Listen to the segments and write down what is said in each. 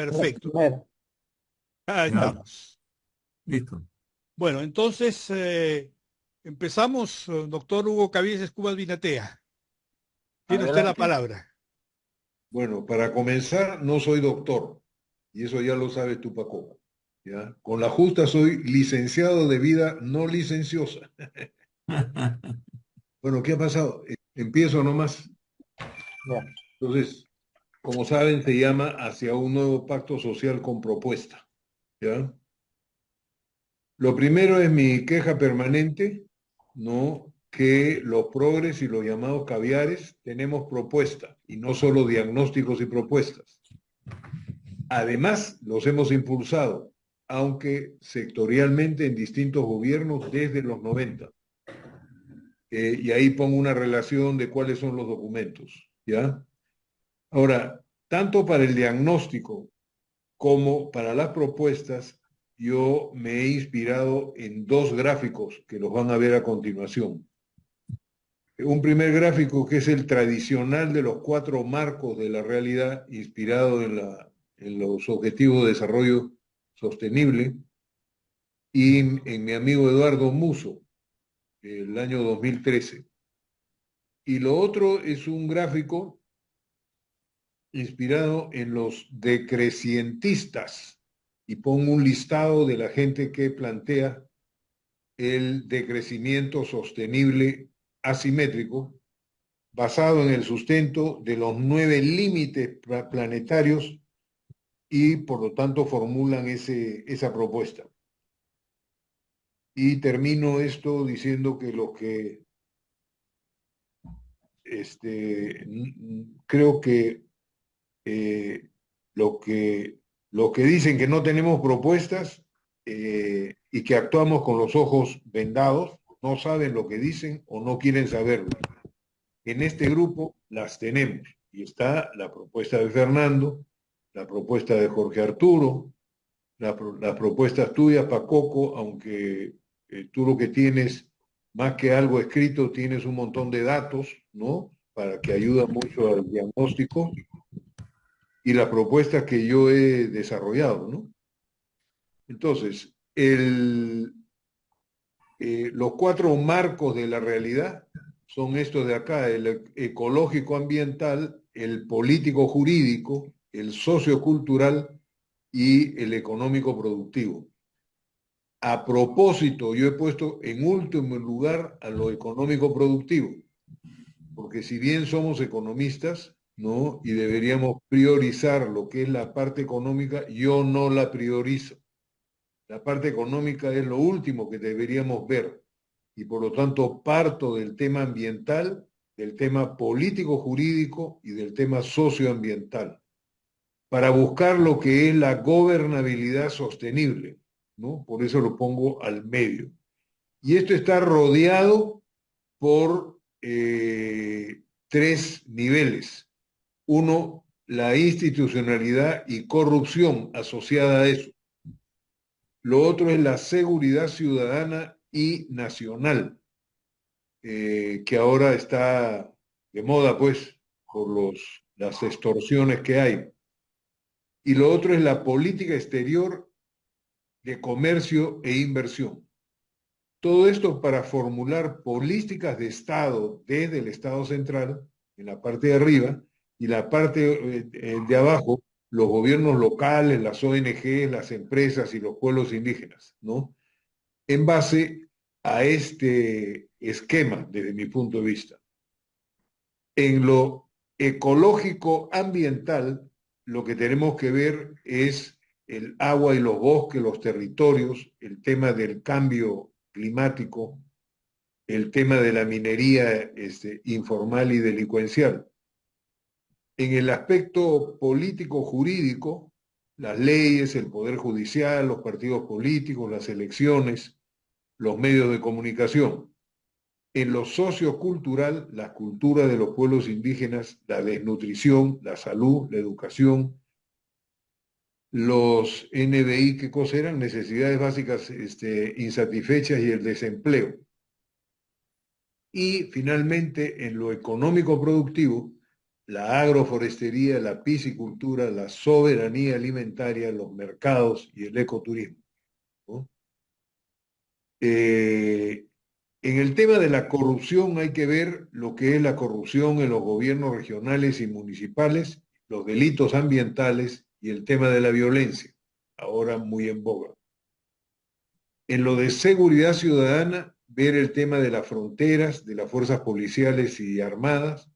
Perfecto. Primero. Ahí Ya, estamos. listo. Bueno, entonces empezamos, doctor Hugo Cabieses Cubas Vinatea. Tiene usted la Adelante. palabra. Bueno, para comenzar, no soy doctor, y eso ya lo sabes tú, Paco. ¿Ya? Con la justa soy licenciado de vida no licenciosa. Bueno, ¿qué ha pasado? Empiezo nomás. Ya. Entonces, como saben, se llama Hacia un nuevo pacto social con propuesta. ¿Ya? Lo primero es mi queja permanente, ¿no? Que los progres y los llamados caviares tenemos propuestas, y no solo diagnósticos y propuestas. Además, los hemos impulsado, aunque sectorialmente en distintos gobiernos desde los 90. Y ahí pongo una relación de cuáles son los documentos, ¿ya? Ahora, tanto para el diagnóstico como para las propuestas, yo me he inspirado en dos gráficos que los van a ver a continuación. Un primer gráfico que es el tradicional de los cuatro marcos de la realidad, inspirado en los objetivos de desarrollo sostenible, y en mi amigo Eduardo Muso, el año 2013. Y lo otro es un gráfico inspirado en los decrecientistas, y pongo un listado de la gente que plantea el decrecimiento sostenible asimétrico, basado en el sustento de los 9 límites planetarios, y por lo tanto formulan esa propuesta. Y termino esto diciendo que creo que eh, lo que, lo que dicen que no tenemos propuestas y que actuamos con los ojos vendados, no saben lo que dicen o no quieren saberlo. En este grupo las tenemos, y está la propuesta de Fernando, la propuesta de Jorge Arturo, las propuestas tuyas, Pacoco, aunque tú lo que tienes, más que algo escrito, tienes un montón de datos, ¿no? Para que ayuda mucho al diagnóstico, y las propuestas que yo he desarrollado, ¿no? Entonces, los cuatro marcos de la realidad son estos de acá: el ecológico ambiental, el político jurídico, el sociocultural y el económico productivo. A propósito, yo he puesto en último lugar a lo económico productivo, porque si bien somos economistas, ¿no? Y deberíamos priorizar lo que es la parte económica, yo no la priorizo. La parte económica es lo último que deberíamos ver, y por lo tanto parto del tema ambiental, del tema político-jurídico y del tema socioambiental, para buscar lo que es la gobernabilidad sostenible, ¿no? Por eso lo pongo al medio. Y esto está rodeado por tres niveles. Uno, la institucionalidad y corrupción asociada a eso. Lo otro es la seguridad ciudadana y nacional, que ahora está de moda, pues, por las extorsiones que hay. Y lo otro es la política exterior de comercio e inversión. Todo esto para formular políticas de Estado desde el Estado central, en la parte de arriba, y la parte de abajo, los gobiernos locales, las ONG, las empresas y los pueblos indígenas, ¿no? En base a este esquema, desde mi punto de vista. En lo ecológico ambiental, lo que tenemos que ver es el agua y los bosques, los territorios, el tema del cambio climático, el tema de la minería informal y delincuencial. En el aspecto político-jurídico, las leyes, el poder judicial, los partidos políticos, las elecciones, los medios de comunicación. En lo sociocultural, la cultura de los pueblos indígenas, la desnutrición, la salud, la educación, los NBI, ¿qué cosa eran? Necesidades básicas insatisfechas, y el desempleo. Y finalmente, en lo económico productivo, la agroforestería, la piscicultura, la soberanía alimentaria, los mercados y el ecoturismo, ¿no? En el tema de la corrupción hay que ver lo que es la corrupción en los gobiernos regionales y municipales, los delitos ambientales y el tema de la violencia, ahora muy en boga. En lo de seguridad ciudadana, ver el tema de las fronteras, de las fuerzas policiales y armadas,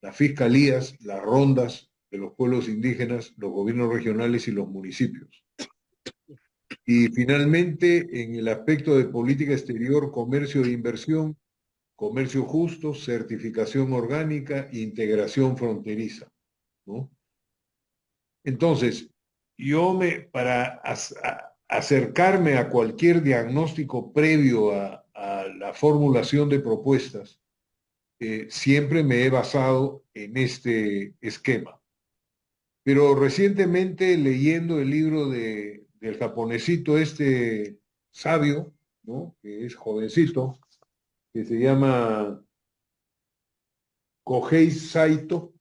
las fiscalías, las rondas de los pueblos indígenas, los gobiernos regionales y los municipios. Y finalmente, en el aspecto de política exterior, comercio e inversión, comercio justo, certificación orgánica e integración fronteriza, ¿no? Entonces, para acercarme a cualquier diagnóstico previo a la formulación de propuestas, siempre me he basado en este esquema. Pero recientemente leyendo el libro del japonesito este sabio, ¿no? Que es jovencito, que se llama Kohei Saito,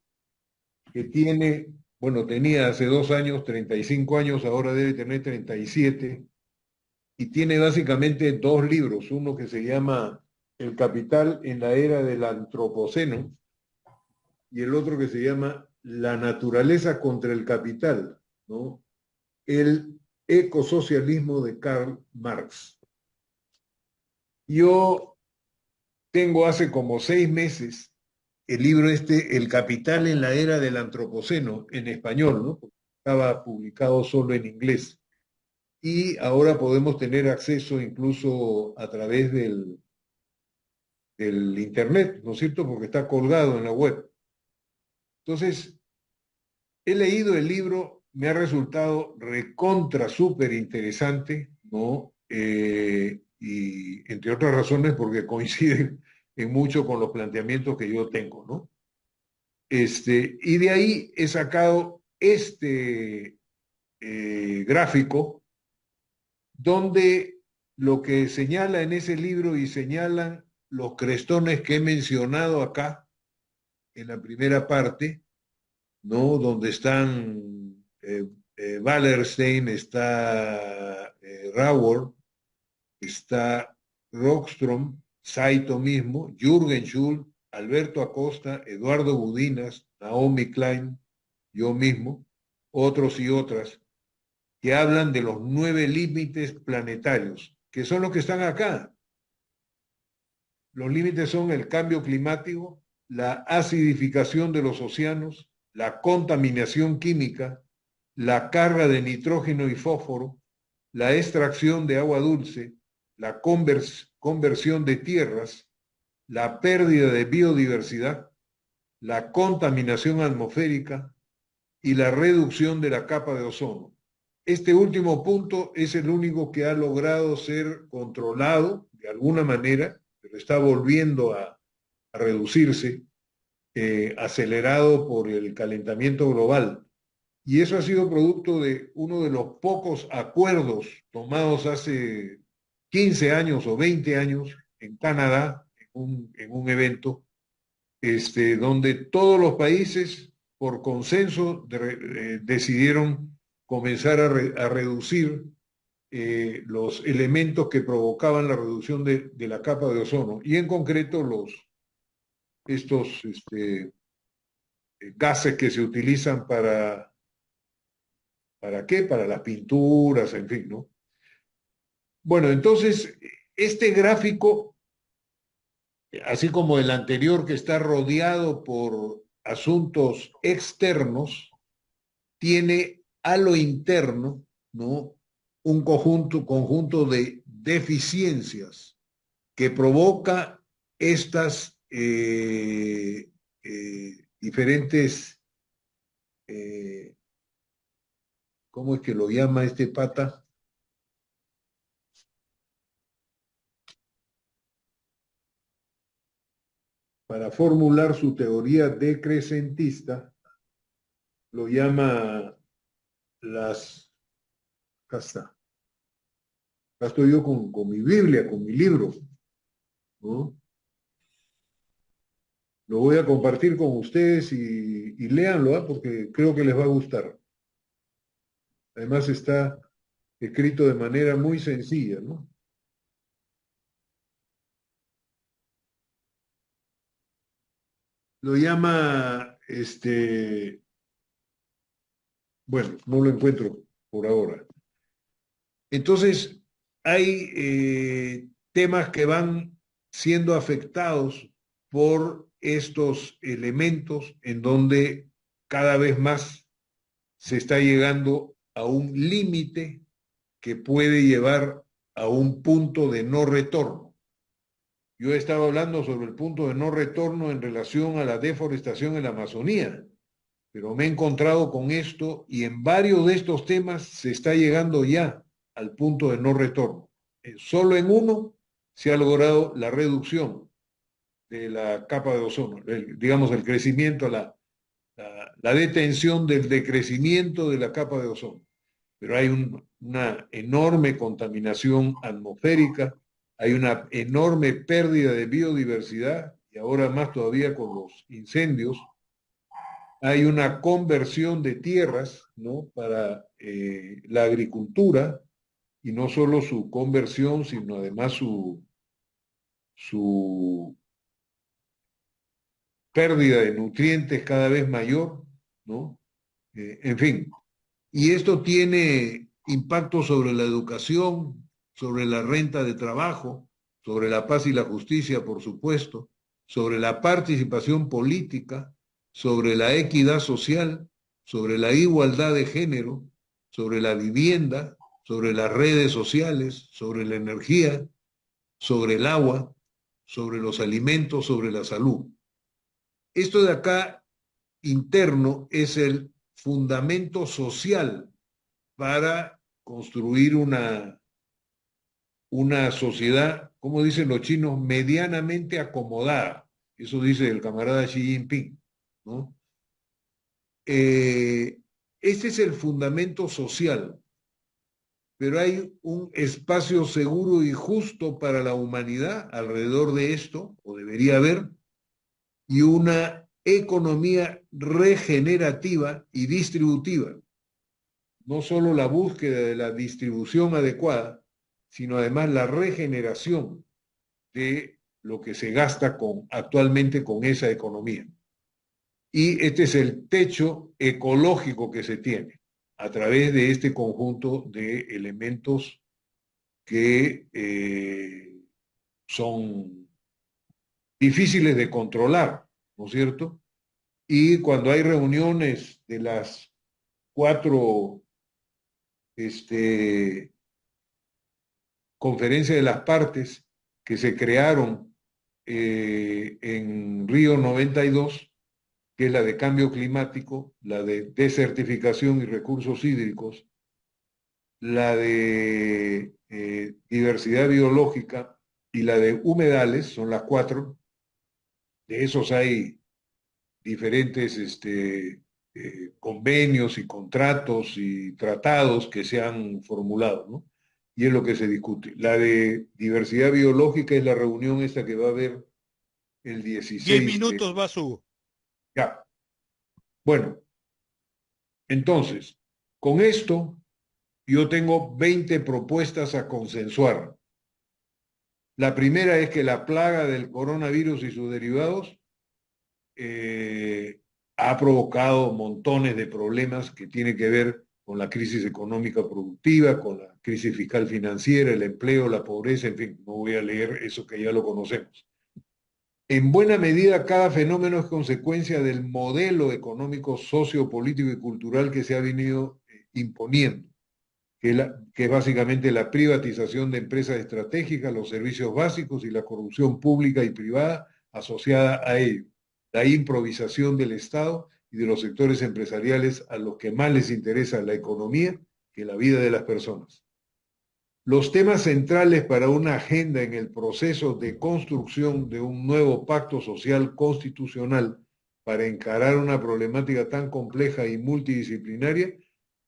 que tiene, bueno, tenía hace 2 años, 35 años, ahora debe tener 37, y tiene básicamente dos libros, uno que se llama El capital en la era del antropoceno y el otro que se llama La naturaleza contra el capital, ¿no? El ecosocialismo de Karl Marx. Yo tengo hace como 6 meses el libro este, El capital en la era del antropoceno, en español, ¿no? Porque estaba publicado solo en inglés. Y ahora podemos tener acceso incluso a través del Internet, ¿no es cierto? Porque está colgado en la web. Entonces, he leído el libro, me ha resultado recontra súper interesante, ¿no? Y entre otras razones porque coinciden en mucho con los planteamientos que yo tengo, ¿no? Y de ahí he sacado este gráfico donde lo que señala en ese libro y señalan los crestones que he mencionado acá en la primera parte, ¿no? Donde están Wallerstein, está Rauer, está Rockström, Saito mismo, Jürgen Schul, Alberto Acosta, Eduardo Budinas, Naomi Klein, yo mismo, otros y otras, que hablan de los 9 límites planetarios, que son los que están acá. Los límites son el cambio climático, la acidificación de los océanos, la contaminación química, la carga de nitrógeno y fósforo, la extracción de agua dulce, la conversión de tierras, la pérdida de biodiversidad, la contaminación atmosférica y la reducción de la capa de ozono. Este último punto es el único que ha logrado ser controlado de alguna manera, pero está volviendo a reducirse, acelerado por el calentamiento global. Y eso ha sido producto de uno de los pocos acuerdos tomados hace 15 años o 20 años en Canadá, en un evento, donde todos los países, por consenso, decidieron comenzar a reducir los elementos que provocaban la reducción de la capa de ozono, y en concreto estos gases que se utilizan ¿para qué? Para las pinturas, en fin, ¿no? Bueno, entonces, este gráfico, así como el anterior que está rodeado por asuntos externos, tiene a lo interno, ¿no? Un conjunto de deficiencias que provoca estas diferentes, eh, ¿cómo es que lo llama este pata? Para formular su teoría decrecentista, lo llama acá está, acá estoy yo con mi Biblia, con mi libro, ¿no? Lo voy a compartir con ustedes y léanlo, ¿ah? Porque creo que les va a gustar. Además está escrito de manera muy sencilla, ¿no? Lo llama, bueno, no lo encuentro por ahora. Entonces, hay temas que van siendo afectados por estos elementos en donde cada vez más se está llegando a un límite que puede llevar a un punto de no retorno. Yo he estado hablando sobre el punto de no retorno en relación a la deforestación en la Amazonía, pero me he encontrado con esto y en varios de estos temas se está llegando ya al punto de no retorno. Solo en uno se ha logrado la reducción de la capa de ozono, digamos el crecimiento, la detención del decrecimiento de la capa de ozono. Pero hay una enorme contaminación atmosférica, hay una enorme pérdida de biodiversidad y ahora más todavía con los incendios. Hay una conversión de tierras, ¿no? Para la agricultura y no solo su conversión, sino además su pérdida de nutrientes cada vez mayor, ¿no? En fin, y esto tiene impacto sobre la educación, sobre la renta de trabajo, sobre la paz y la justicia, por supuesto, sobre la participación política, sobre la equidad social, sobre la igualdad de género, sobre la vivienda, sobre las redes sociales, sobre la energía, sobre el agua, sobre los alimentos, sobre la salud. Esto de acá interno es el fundamento social para construir una sociedad, como dicen los chinos, medianamente acomodada. Eso dice el camarada Xi Jinping, ¿no? Este es el fundamento social, pero hay un espacio seguro y justo para la humanidad alrededor de esto, o debería haber, y una economía regenerativa y distributiva. No solo la búsqueda de la distribución adecuada, sino además la regeneración de lo que se gasta actualmente con esa economía. Y este es el techo ecológico que se tiene a través de este conjunto de elementos que son difíciles de controlar, ¿no es cierto? Y cuando hay reuniones de las cuatro conferencias de las partes que se crearon en Río 92, que es la de cambio climático, la de desertificación y recursos hídricos, la de diversidad biológica y la de humedales, son las cuatro. De esos hay diferentes convenios y contratos y tratados que se han formulado, ¿no? Y es lo que se discute. La de diversidad biológica es la reunión esta que va a haber el 10 16 de... minutos vas, Hugo. Ya. Bueno, entonces, con esto yo tengo 20 propuestas a consensuar. La primera es que la plaga del coronavirus y sus derivados ha provocado montones de problemas que tienen que ver con la crisis económica productiva, con la crisis fiscal financiera, el empleo, la pobreza, en fin, no voy a leer eso que ya lo conocemos. En buena medida, cada fenómeno es consecuencia del modelo económico, sociopolítico y cultural que se ha venido imponiendo, que es básicamente la privatización de empresas estratégicas, los servicios básicos y la corrupción pública y privada asociada a ello, la improvisación del Estado y de los sectores empresariales a los que más les interesa la economía que la vida de las personas. Los temas centrales para una agenda en el proceso de construcción de un nuevo pacto social constitucional para encarar una problemática tan compleja y multidisciplinaria,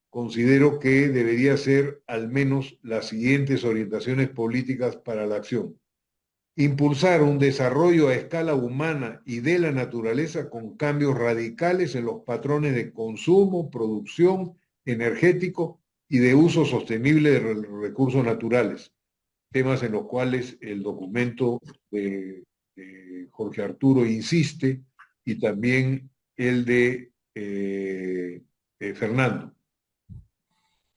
considero que debería ser al menos las siguientes orientaciones políticas para la acción. Impulsar un desarrollo a escala humana y de la naturaleza con cambios radicales en los patrones de consumo, producción, energético y de uso sostenible de los recursos naturales, temas en los cuales el documento de Jorge Arturo insiste y también el de Fernando.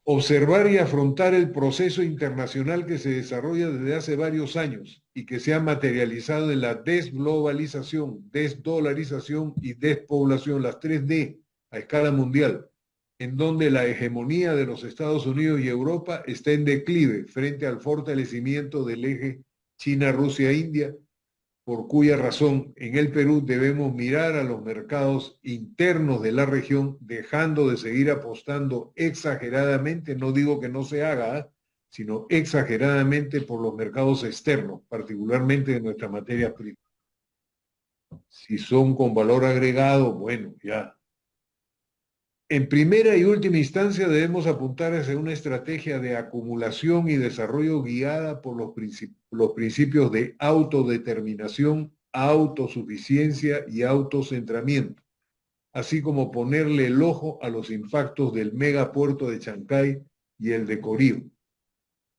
Observar y afrontar el proceso internacional que se desarrolla desde hace varios años y que se ha materializado en la desglobalización, desdolarización y despoblación, las 3D a escala mundial, en donde la hegemonía de los Estados Unidos y Europa está en declive frente al fortalecimiento del eje China-Rusia-India, por cuya razón en el Perú debemos mirar a los mercados internos de la región, dejando de seguir apostando exageradamente, no digo que no se haga, sino exageradamente por los mercados externos, particularmente de nuestras materias primas. Si son con valor agregado, bueno, ya. En primera y última instancia debemos apuntar hacia una estrategia de acumulación y desarrollo guiada por los principios de autodeterminación, autosuficiencia y autocentramiento, así como ponerle el ojo a los impactos del megapuerto de Chancay y el de Corío.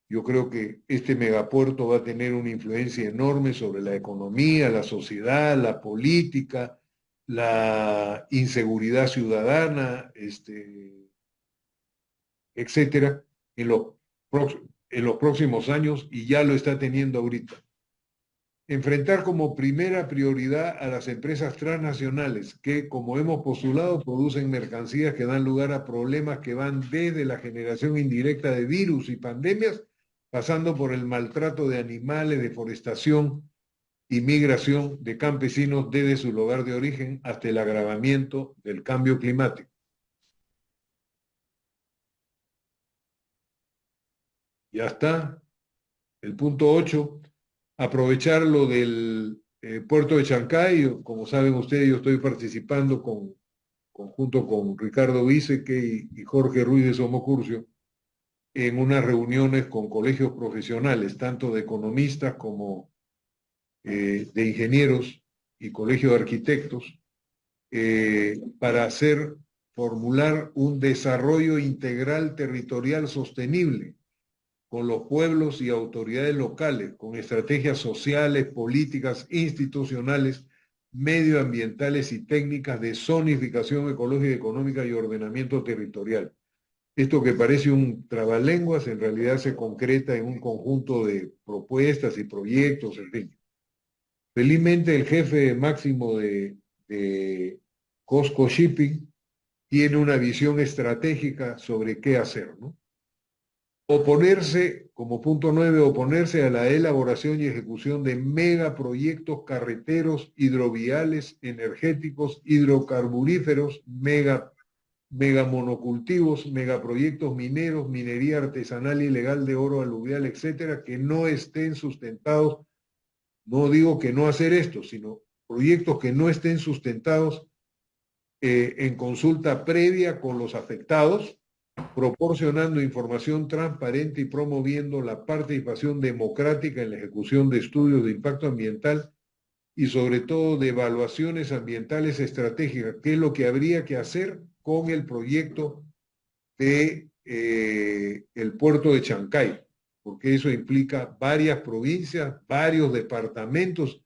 Yo creo que este megapuerto va a tener una influencia enorme sobre la economía, la sociedad, la política, la inseguridad ciudadana, etcétera, en los próximos años, y ya lo está teniendo ahorita. Enfrentar como primera prioridad a las empresas transnacionales que, como hemos postulado, producen mercancías que dan lugar a problemas que van desde la generación indirecta de virus y pandemias, pasando por el maltrato de animales, deforestación y migración de campesinos desde su lugar de origen hasta el agravamiento del cambio climático. Ya está. El punto 8, aprovechar lo del puerto de Chancay. Como saben ustedes, yo estoy participando junto con Ricardo Viseque y Jorge Ruiz de Somocurcio en unas reuniones con colegios profesionales, tanto de economistas como de ingenieros y colegio de arquitectos, para formular un desarrollo integral territorial sostenible con los pueblos y autoridades locales, con estrategias sociales, políticas, institucionales, medioambientales y técnicas de zonificación ecológica, económica y ordenamiento territorial. Esto que parece un trabalenguas, en realidad se concreta en un conjunto de propuestas y proyectos, en fin. Felizmente el jefe máximo de Costco Shipping tiene una visión estratégica sobre qué hacer, ¿no? Oponerse, como punto 9, oponerse a la elaboración y ejecución de megaproyectos carreteros, hidroviales, energéticos, hidrocarburíferos, megamonocultivos, megaproyectos mineros, minería artesanal ilegal de oro aluvial, etcétera, que no estén sustentados. No digo que no hacer esto, sino proyectos que no estén sustentados en consulta previa con los afectados, proporcionando información transparente y promoviendo la participación democrática en la ejecución de estudios de impacto ambiental y sobre todo de evaluaciones ambientales estratégicas, que es lo que habría que hacer con el proyecto de el puerto de Chancay, porque eso implica varias provincias, varios departamentos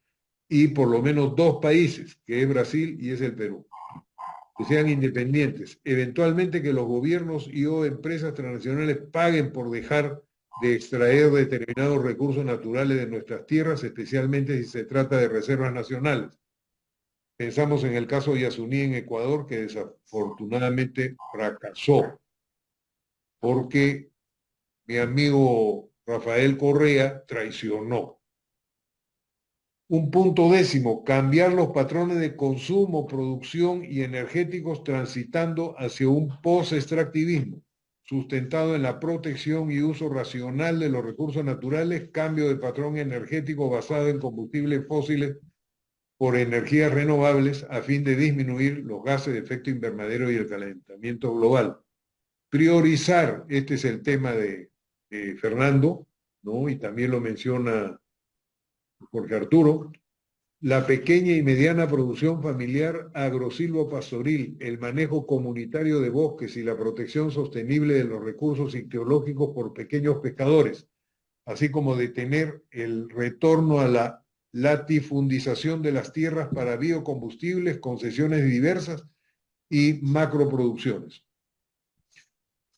y por lo menos dos países, que es Brasil y es el Perú, que sean independientes. Eventualmente que los gobiernos y o empresas transnacionales paguen por dejar de extraer determinados recursos naturales de nuestras tierras, especialmente si se trata de reservas nacionales. Pensamos en el caso de Yasuní en Ecuador, que desafortunadamente fracasó, porque mi amigo Rafael Correa traicionó. Un punto 10, cambiar los patrones de consumo, producción y energéticos transitando hacia un post-extractivismo, sustentado en la protección y uso racional de los recursos naturales, cambio de patrón energético basado en combustibles fósiles por energías renovables a fin de disminuir los gases de efecto invernadero y el calentamiento global. Priorizar, este es el tema de Fernando, ¿no? Y también lo menciona Jorge Arturo, la pequeña y mediana producción familiar agrosilvopastoril, el manejo comunitario de bosques y la protección sostenible de los recursos ictiológicos por pequeños pescadores, así como detener el retorno a la latifundización de las tierras para biocombustibles, concesiones diversas y macroproducciones.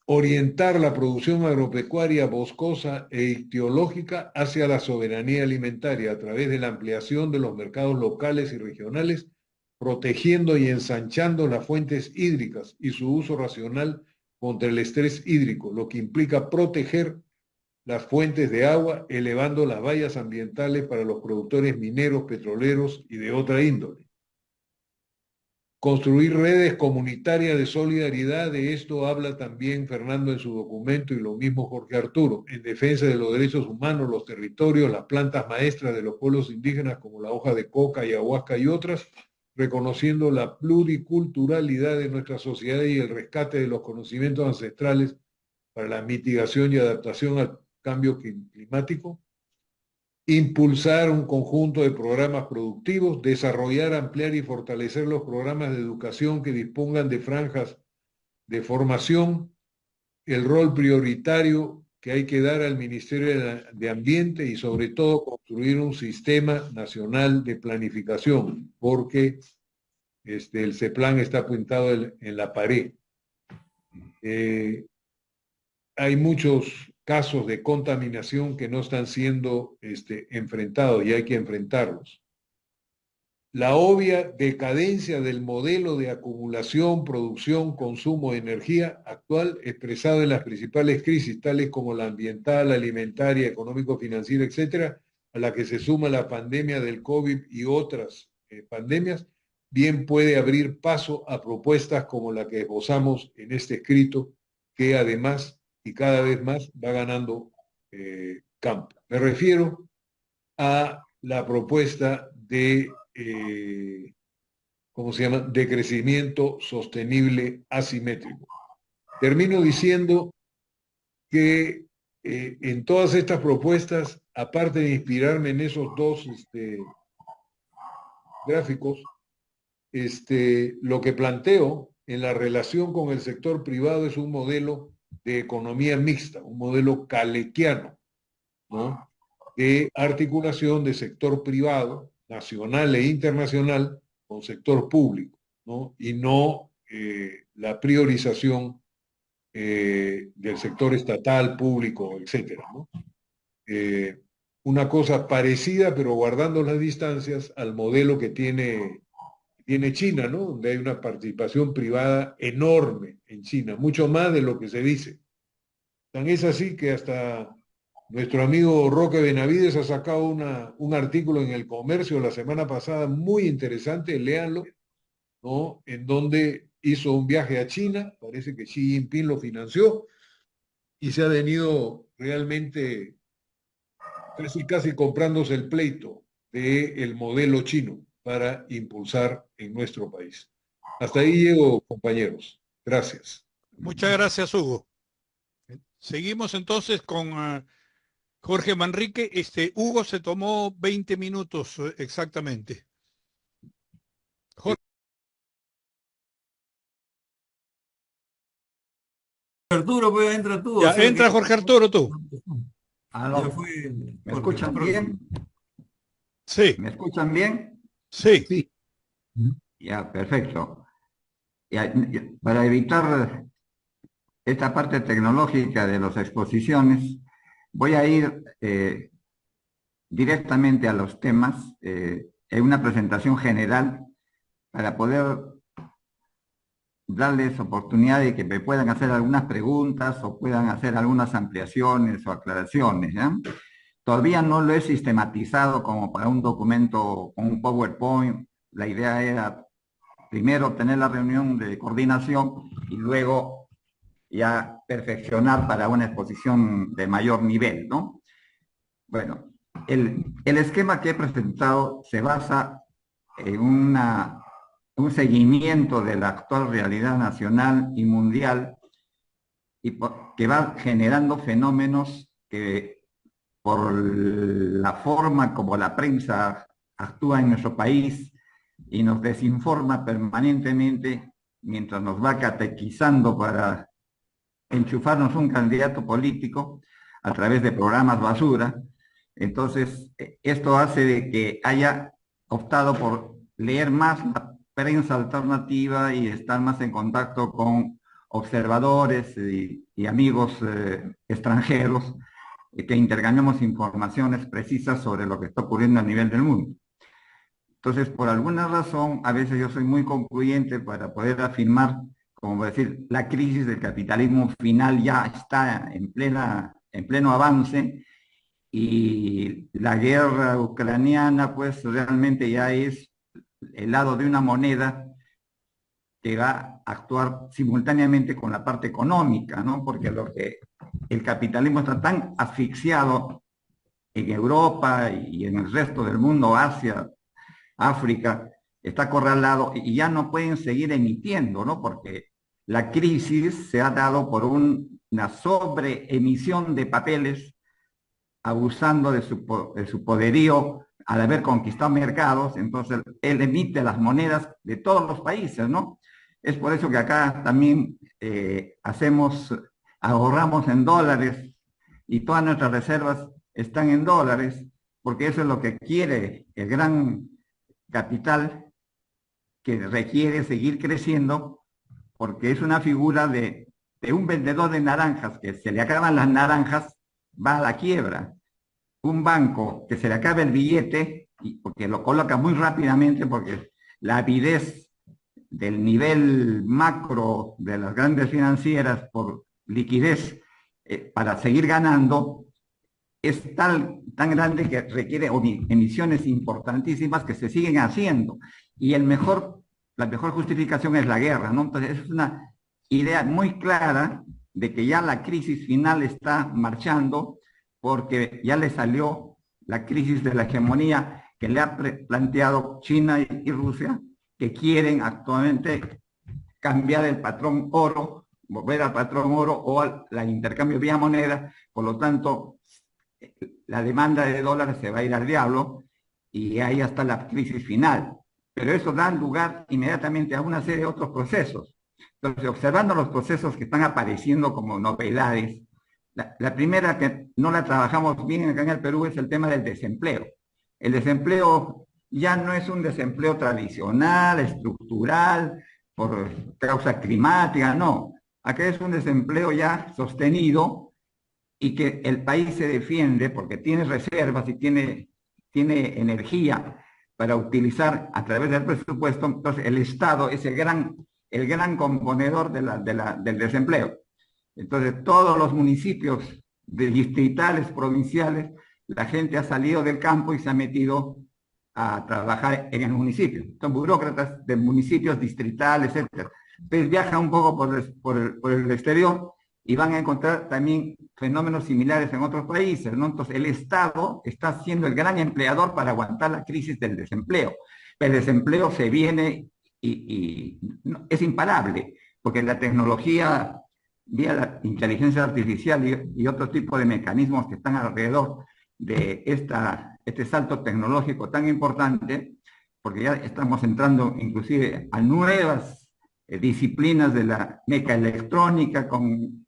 Orientar la producción agropecuaria boscosa e ictiológica hacia la soberanía alimentaria a través de la ampliación de los mercados locales y regionales, protegiendo y ensanchando las fuentes hídricas y su uso racional contra el estrés hídrico, lo que implica proteger las fuentes de agua, elevando las vallas ambientales para los productores mineros, petroleros y de otra índole. Construir redes comunitarias de solidaridad, de esto habla también Fernando en su documento y lo mismo Jorge Arturo, en defensa de los derechos humanos, los territorios, las plantas maestras de los pueblos indígenas como la hoja de coca, ayahuasca y otras, reconociendo la pluriculturalidad de nuestra sociedad y el rescate de los conocimientos ancestrales para la mitigación y adaptación al cambio climático. Impulsar un conjunto de programas productivos, desarrollar, ampliar y fortalecer los programas de educación que dispongan de franjas de formación, el rol prioritario que hay que dar al Ministerio de Ambiente y sobre todo construir un sistema nacional de planificación, porque el CEPLAN está pintado en la pared. Hay muchos casos de contaminación que no están siendo enfrentados y hay que enfrentarlos. La obvia decadencia del modelo de acumulación, producción, consumo de energía actual expresado en las principales crisis, tales como la ambiental, alimentaria, económico-financiera, etcétera, a la que se suma la pandemia del COVID y otras pandemias, bien puede abrir paso a propuestas como la que esbozamos en este escrito, que además y cada vez más va ganando campo. Me refiero a la propuesta de, ¿cómo se llama?, de crecimiento sostenible asimétrico. Termino diciendo que en todas estas propuestas, aparte de inspirarme en esos dos gráficos, lo que planteo en la relación con el sector privado es un modelo de economía mixta, un modelo calequiano, ¿no?, de articulación de sector privado, nacional e internacional, con sector público, ¿no?, y no la priorización del sector estatal, público, etcétera, ¿no? Una cosa parecida, pero guardando las distancias al modelo que tiene China, ¿no?, donde hay una participación privada enorme en China, mucho más de lo que se dice. Tan es así que hasta nuestro amigo Roque Benavides ha sacado un artículo en El Comercio la semana pasada muy interesante, léanlo, ¿no?, en donde hizo un viaje a China, parece que Xi Jinping lo financió, y se ha venido realmente casi comprándose el pleito del modelo chino para impulsar en nuestro país. Hasta ahí llego, compañeros. Gracias. Muchas gracias, Hugo. Seguimos entonces con Jorge Manrique. Hugo se tomó 20 minutos exactamente. Jorge. Arturo, pues entra tú. Ya, entra Jorge Arturo, tú. Ya fue. ¿Me escuchan bien? Sí, ¿Me escuchan bien? sí. Sí. Ya, perfecto. Para evitar esta parte tecnológica de las exposiciones, voy a ir directamente a los temas en una presentación general para poder darles oportunidad de que me puedan hacer algunas preguntas o puedan hacer algunas ampliaciones o aclaraciones, ¿ya? Todavía no lo he sistematizado como para un documento con un PowerPoint. La idea era primero tener la reunión de coordinación y luego ya perfeccionar para una exposición de mayor nivel, ¿no? Bueno, el esquema que he presentado se basa en un seguimiento de la actual realidad nacional y mundial y que va generando fenómenos que por la forma como la prensa actúa en nuestro país y nos desinforma permanentemente mientras nos va catequizando para enchufarnos un candidato político a través de programas basura. Entonces, esto hace de que haya optado por leer más la prensa alternativa y estar más en contacto con observadores y amigos extranjeros que intercambiamos informaciones precisas sobre lo que está ocurriendo a nivel del mundo. Entonces, por alguna razón, a veces yo soy muy concluyente para poder afirmar, como decir, la crisis del capitalismo final ya está en pleno avance y la guerra ucraniana, pues realmente ya es el lado de una moneda que va a actuar simultáneamente con la parte económica, ¿no? Porque el capitalismo está tan asfixiado en Europa y en el resto del mundo, Asia, África, está acorralado y ya no pueden seguir emitiendo, ¿no? Porque la crisis se ha dado por una sobreemisión de papeles, abusando de su poderío al haber conquistado mercados. Entonces él emite las monedas de todos los países, ¿no? Es por eso que acá también ahorramos en dólares y todas nuestras reservas están en dólares, porque eso es lo que quiere el gran capital, que requiere seguir creciendo, porque es una figura de un vendedor de naranjas, que se le acaban las naranjas, va a la quiebra. Un banco que se le acabe el billete, porque lo coloca muy rápidamente, porque la avidez del nivel macro de las grandes financieras por liquidez para seguir ganando, es tan grande que requiere emisiones importantísimas que se siguen haciendo. Y la mejor justificación es la guerra, ¿no? Entonces es una idea muy clara de que ya la crisis final está marchando, porque ya le salió la crisis de la hegemonía que le ha planteado China y Rusia, que quieren actualmente cambiar el patrón oro, volver al patrón oro o al intercambio vía moneda. Por lo tanto, la demanda de dólares se va a ir al diablo y ahí está la crisis final. Pero eso da lugar inmediatamente a una serie de otros procesos. Entonces, observando los procesos que están apareciendo como novedades, la primera que no la trabajamos bien acá en el Perú es el tema del desempleo. El desempleo ya no es un desempleo tradicional, estructural, por causa climática, no. Acá es un desempleo ya sostenido y que el país se defiende porque tiene reservas y tiene energía para utilizar a través del presupuesto. Entonces el Estado es el gran componedor del desempleo. Entonces todos los municipios distritales, provinciales, la gente ha salido del campo y se ha metido a trabajar en el municipio. Son burócratas de municipios distritales, etc. Entonces viajan un poco por el exterior y van a encontrar también fenómenos similares en otros países, ¿no? Entonces el Estado está siendo el gran empleador para aguantar la crisis del desempleo. Pero el desempleo se viene y es imparable, porque la tecnología, vía la inteligencia artificial y otro tipo de mecanismos que están alrededor de este salto tecnológico tan importante, porque ya estamos entrando inclusive a nuevas disciplinas de la mecaelectrónica con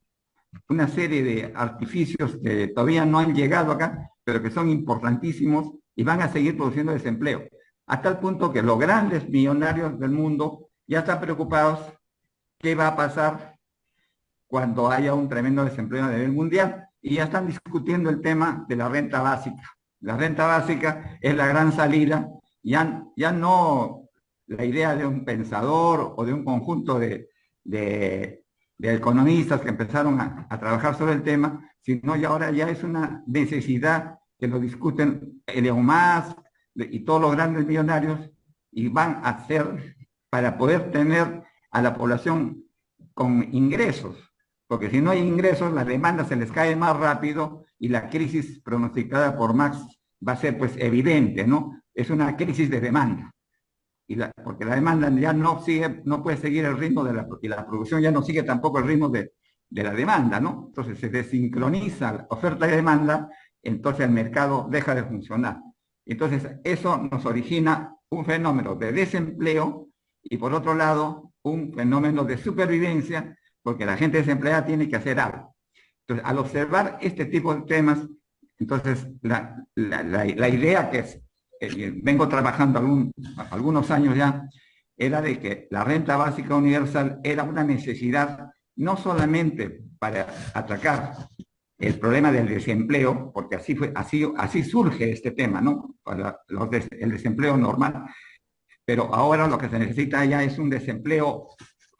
una serie de artificios que todavía no han llegado acá, pero que son importantísimos y van a seguir produciendo desempleo. A tal punto que los grandes millonarios del mundo ya están preocupados qué va a pasar cuando haya un tremendo desempleo a nivel mundial y ya están discutiendo el tema de la renta básica. La renta básica es la gran salida, ya no la idea de un pensador o de un conjunto de economistas que empezaron a trabajar sobre el tema, sino ya ahora ya es una necesidad que lo discuten Elon Musk y todos los grandes millonarios, y van a hacer para poder tener a la población con ingresos, porque si no hay ingresos, la demanda se les cae más rápido y la crisis pronosticada por Marx va a ser pues evidente, ¿no? Es una crisis de demanda. Porque la demanda ya no puede seguir el ritmo y la producción ya no sigue tampoco el ritmo de la demanda, ¿no? Entonces se desincroniza la oferta y demanda entonces el mercado deja de funcionar. Entonces, eso nos origina un fenómeno de desempleo y, por otro lado, un fenómeno de supervivencia, porque la gente desempleada tiene que hacer algo. Entonces, al observar este tipo de temas, entonces la idea que vengo trabajando algunos años ya, era de que la renta básica universal era una necesidad no solamente para atacar el problema del desempleo, porque así surge este tema, ¿no? El desempleo normal, pero ahora lo que se necesita ya es un desempleo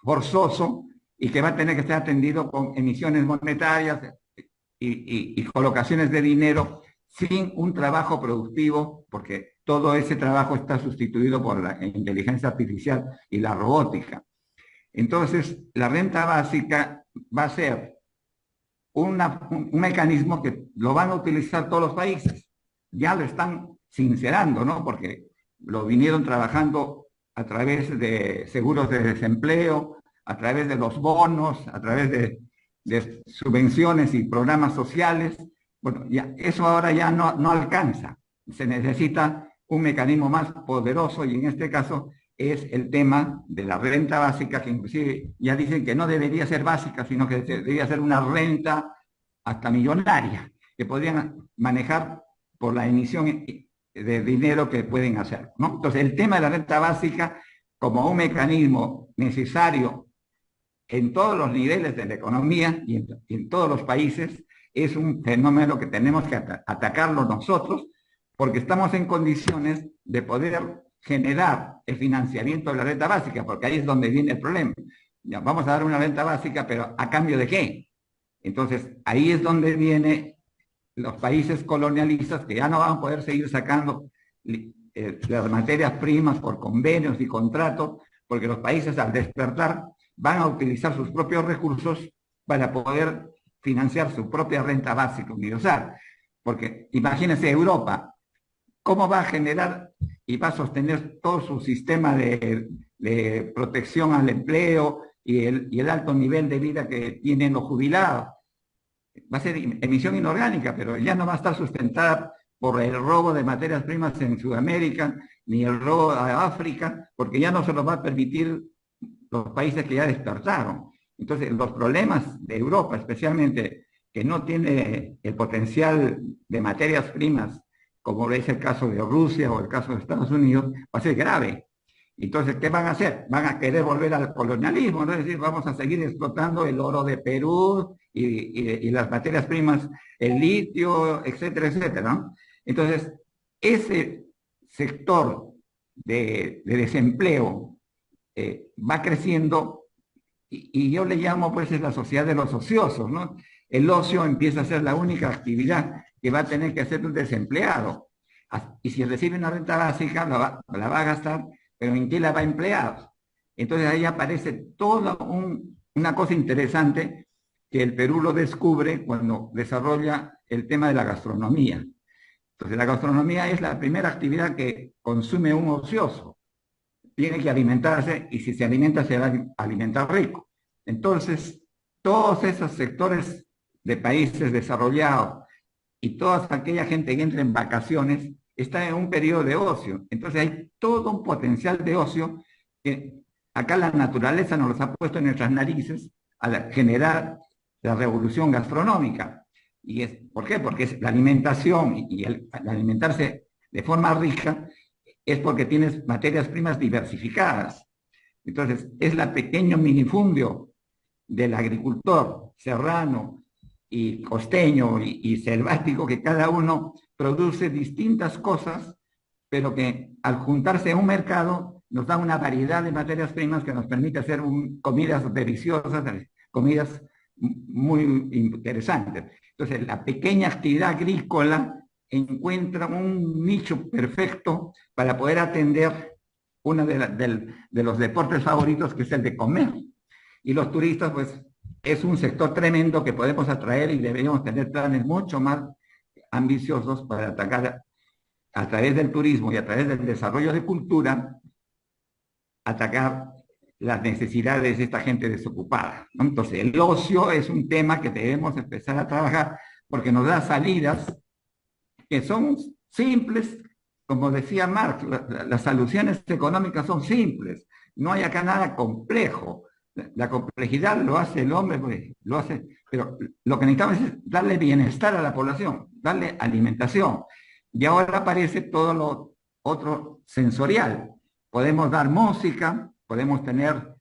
forzoso y que va a tener que ser atendido con emisiones monetarias y colocaciones de dinero sin un trabajo productivo, porque todo ese trabajo está sustituido por la inteligencia artificial y la robótica. Entonces, la renta básica va a ser un mecanismo que lo van a utilizar todos los países. Ya lo están sincerando, ¿no? Porque lo vinieron trabajando a través de seguros de desempleo, a través de los bonos, a través de subvenciones y programas sociales. Bueno, ya, eso ahora ya no alcanza. Se necesita un mecanismo más poderoso y en este caso es el tema de la renta básica, que inclusive ya dicen que no debería ser básica, sino que debería ser una renta hasta millonaria, que podrían manejar por la emisión de dinero que pueden hacer, ¿no? Entonces, el tema de la renta básica como un mecanismo necesario en todos los niveles de la economía y en todos los países es un fenómeno que tenemos que atacarlo nosotros, porque estamos en condiciones de poder generar el financiamiento de la renta básica, porque ahí es donde viene el problema. Ya, vamos a dar una renta básica, pero ¿a cambio de qué? Entonces, ahí es donde vienen los países colonialistas que ya no van a poder seguir sacando las materias primas por convenios y contratos, porque los países al despertar van a utilizar sus propios recursos para poder financiar su propia renta básica universal. Porque imagínense Europa, ¿cómo va a generar y va a sostener todo su sistema de protección al empleo y el alto nivel de vida que tienen los jubilados? Va a ser emisión inorgánica, pero ya no va a estar sustentada por el robo de materias primas en Sudamérica, ni el robo a África, porque ya no se lo va a permitir los países que ya despertaron. Entonces, los problemas de Europa, especialmente, que no tiene el potencial de materias primas, como es el caso de Rusia o el caso de Estados Unidos, va a ser grave. Entonces, ¿qué van a hacer? Van a querer volver al colonialismo, ¿no? Es decir, vamos a seguir explotando el oro de Perú y las materias primas, el litio, etcétera, etcétera, ¿no? Entonces, ese sector de desempleo va creciendo y yo le llamo, pues, es la sociedad de los ociosos, ¿no? El ocio empieza a ser la única actividad que va a tener que hacer un desempleado. Y si recibe una renta básica, la va a gastar, pero ¿en qué la va a emplear? Entonces ahí aparece toda una cosa interesante que el Perú lo descubre cuando desarrolla el tema de la gastronomía. Entonces la gastronomía es la primera actividad que consume un ocioso. Tiene que alimentarse y si se alimenta se va a alimentar rico. Entonces, todos esos sectores de países desarrollados y toda aquella gente que entra en vacaciones está en un periodo de ocio. Entonces hay todo un potencial de ocio que acá la naturaleza nos los ha puesto en nuestras narices al generar la revolución gastronómica. ¿Por qué? Porque la alimentación y el alimentarse de forma rica es porque tienes materias primas diversificadas. Entonces, es el pequeño minifundio del agricultor serrano y costeño y selvático, que cada uno produce distintas cosas, pero que al juntarse a un mercado nos da una variedad de materias primas que nos permite hacer comidas deliciosas, comidas muy interesantes. Entonces, la pequeña actividad agrícola encuentra un nicho perfecto para poder atender uno de los deportes favoritos, que es el de comer. Y los turistas, pues, es un sector tremendo que podemos atraer y deberíamos tener planes mucho más ambiciosos para atacar a través del turismo y a través del desarrollo de cultura, atacar las necesidades de esta gente desocupada, ¿no? Entonces, el ocio es un tema que debemos empezar a trabajar porque nos da salidas que son simples, como decía Marx, las soluciones económicas son simples, no hay acá nada complejo. La complejidad lo hace el hombre, pues, lo hace, pero lo que necesitamos es darle bienestar a la población, darle alimentación. Y ahora aparece todo lo otro sensorial. Podemos dar música, podemos tener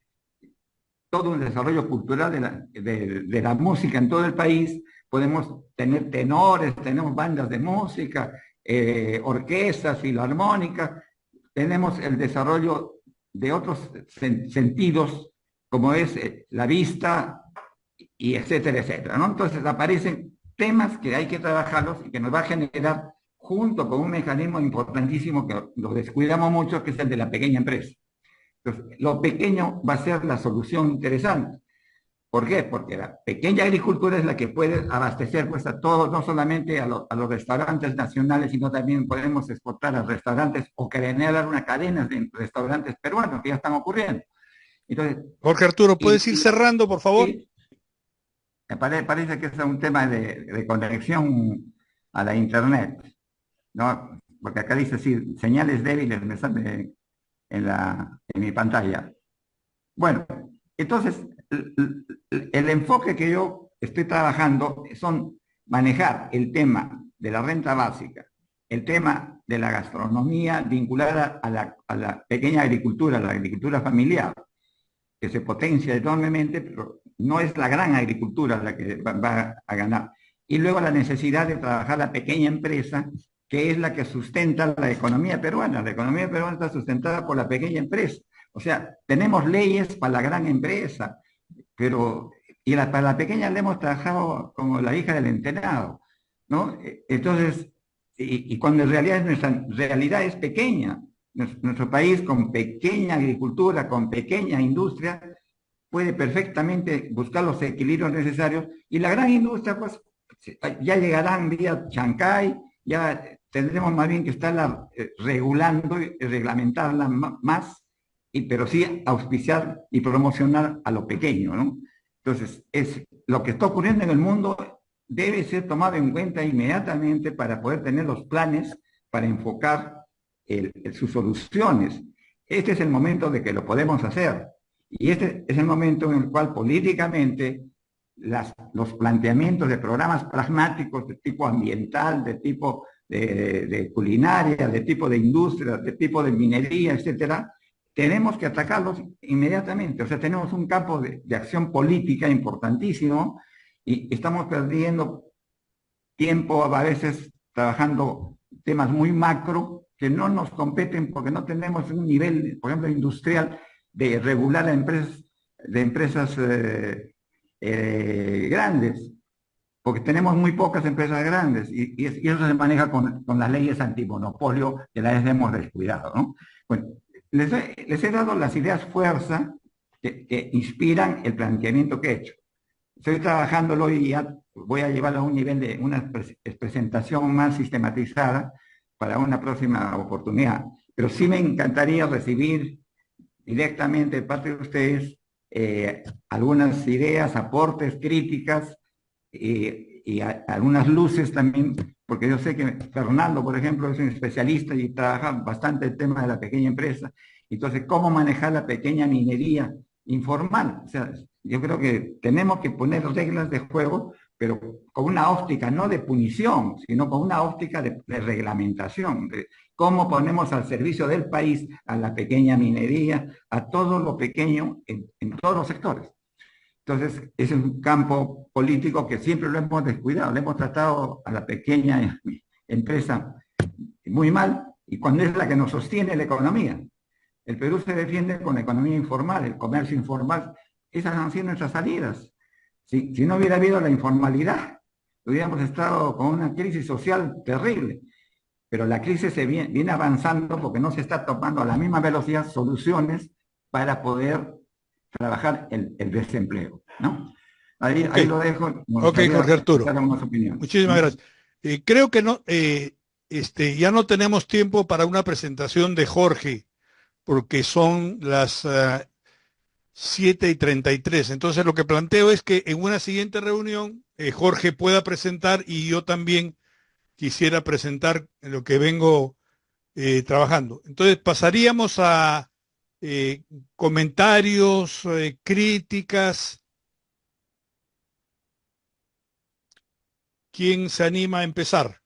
todo un desarrollo cultural de la música en todo el país, podemos tener tenores, tenemos bandas de música, orquestas, filarmónicas, tenemos el desarrollo de otros sentidos, como es la vista, y etcétera, etcétera, ¿no? Entonces aparecen temas que hay que trabajarlos y que nos va a generar, junto con un mecanismo importantísimo que lo descuidamos mucho, que es el de la pequeña empresa. Entonces, lo pequeño va a ser la solución interesante. ¿Por qué? Porque la pequeña agricultura es la que puede abastecer pues, a todos, no solamente a los restaurantes nacionales, sino también podemos exportar a restaurantes o crear una cadena de restaurantes peruanos que ya están ocurriendo. Entonces, Jorge Arturo, ¿puedes ir cerrando, por favor? Parece que es un tema de conexión a la internet, ¿no? Porque acá dice, sí, señales débiles me sale en mi pantalla. Bueno, entonces, el enfoque que yo estoy trabajando son manejar el tema de la renta básica, el tema de la gastronomía vinculada a la pequeña agricultura, a la agricultura familiar, que se potencia enormemente, pero no es la gran agricultura la que va a ganar. Y luego la necesidad de trabajar la pequeña empresa, que es la que sustenta la economía peruana. La economía peruana está sustentada por la pequeña empresa. O sea, tenemos leyes para la gran empresa, pero para la pequeña le hemos trabajado como la hija del entenado, ¿no? Entonces, y cuando en realidad nuestra realidad es pequeña, nuestro país con pequeña agricultura, con pequeña industria, puede perfectamente buscar los equilibrios necesarios, y la gran industria, pues, ya llegarán vía Chancay, ya tendremos más bien que estarla regulando y reglamentarla más, pero sí auspiciar y promocionar a lo pequeño, ¿no? Entonces, lo que está ocurriendo en el mundo debe ser tomado en cuenta inmediatamente para poder tener los planes para enfocar sus soluciones. Este es el momento de que lo podemos hacer. Y este es el momento en el cual políticamente los planteamientos de programas pragmáticos de tipo ambiental, de tipo de culinaria, de tipo de industria, de tipo de minería, etcétera, tenemos que atacarlos inmediatamente. O sea, tenemos un campo de acción política importantísimo y estamos perdiendo tiempo a veces trabajando temas muy macro que no nos competen porque no tenemos un nivel, por ejemplo, industrial de regular a empresas grandes, porque tenemos muy pocas empresas grandes y eso se maneja con las leyes antimonopolio que las hemos descuidado, ¿no? Bueno, les he dado las ideas fuerza que inspiran el planteamiento que he hecho. Estoy trabajándolo y ya voy a llevarlo a un nivel de una presentación más sistematizada para una próxima oportunidad. Pero sí me encantaría recibir directamente de parte de ustedes algunas ideas, aportes, críticas y algunas luces también, porque yo sé que Fernando, por ejemplo, es un especialista y trabaja bastante el tema de la pequeña empresa. Entonces, ¿cómo manejar la pequeña minería informal? O sea, yo creo que tenemos que poner reglas de juego, pero con una óptica no de punición, sino con una óptica de reglamentación, de cómo ponemos al servicio del país a la pequeña minería, a todo lo pequeño en todos los sectores. Entonces, ese es un campo político que siempre lo hemos descuidado, le hemos tratado a la pequeña empresa muy mal, y cuando es la que nos sostiene la economía. El Perú se defiende con la economía informal, el comercio informal. Esas han sido nuestras salidas. Si no hubiera habido la informalidad, hubiéramos estado con una crisis social terrible. Pero la crisis se viene avanzando porque no se está tomando a la misma velocidad soluciones para poder trabajar el desempleo, ¿no? Ahí lo dejo. Ok, Jorge Arturo. Muchísimas gracias. Creo que no, ya no tenemos tiempo para una presentación de Jorge, porque son las 7:33. Entonces lo que planteo es que en una siguiente reunión Jorge pueda presentar y yo también quisiera presentar en lo que vengo trabajando. Entonces pasaríamos a comentarios, críticas. ¿Quién se anima a empezar?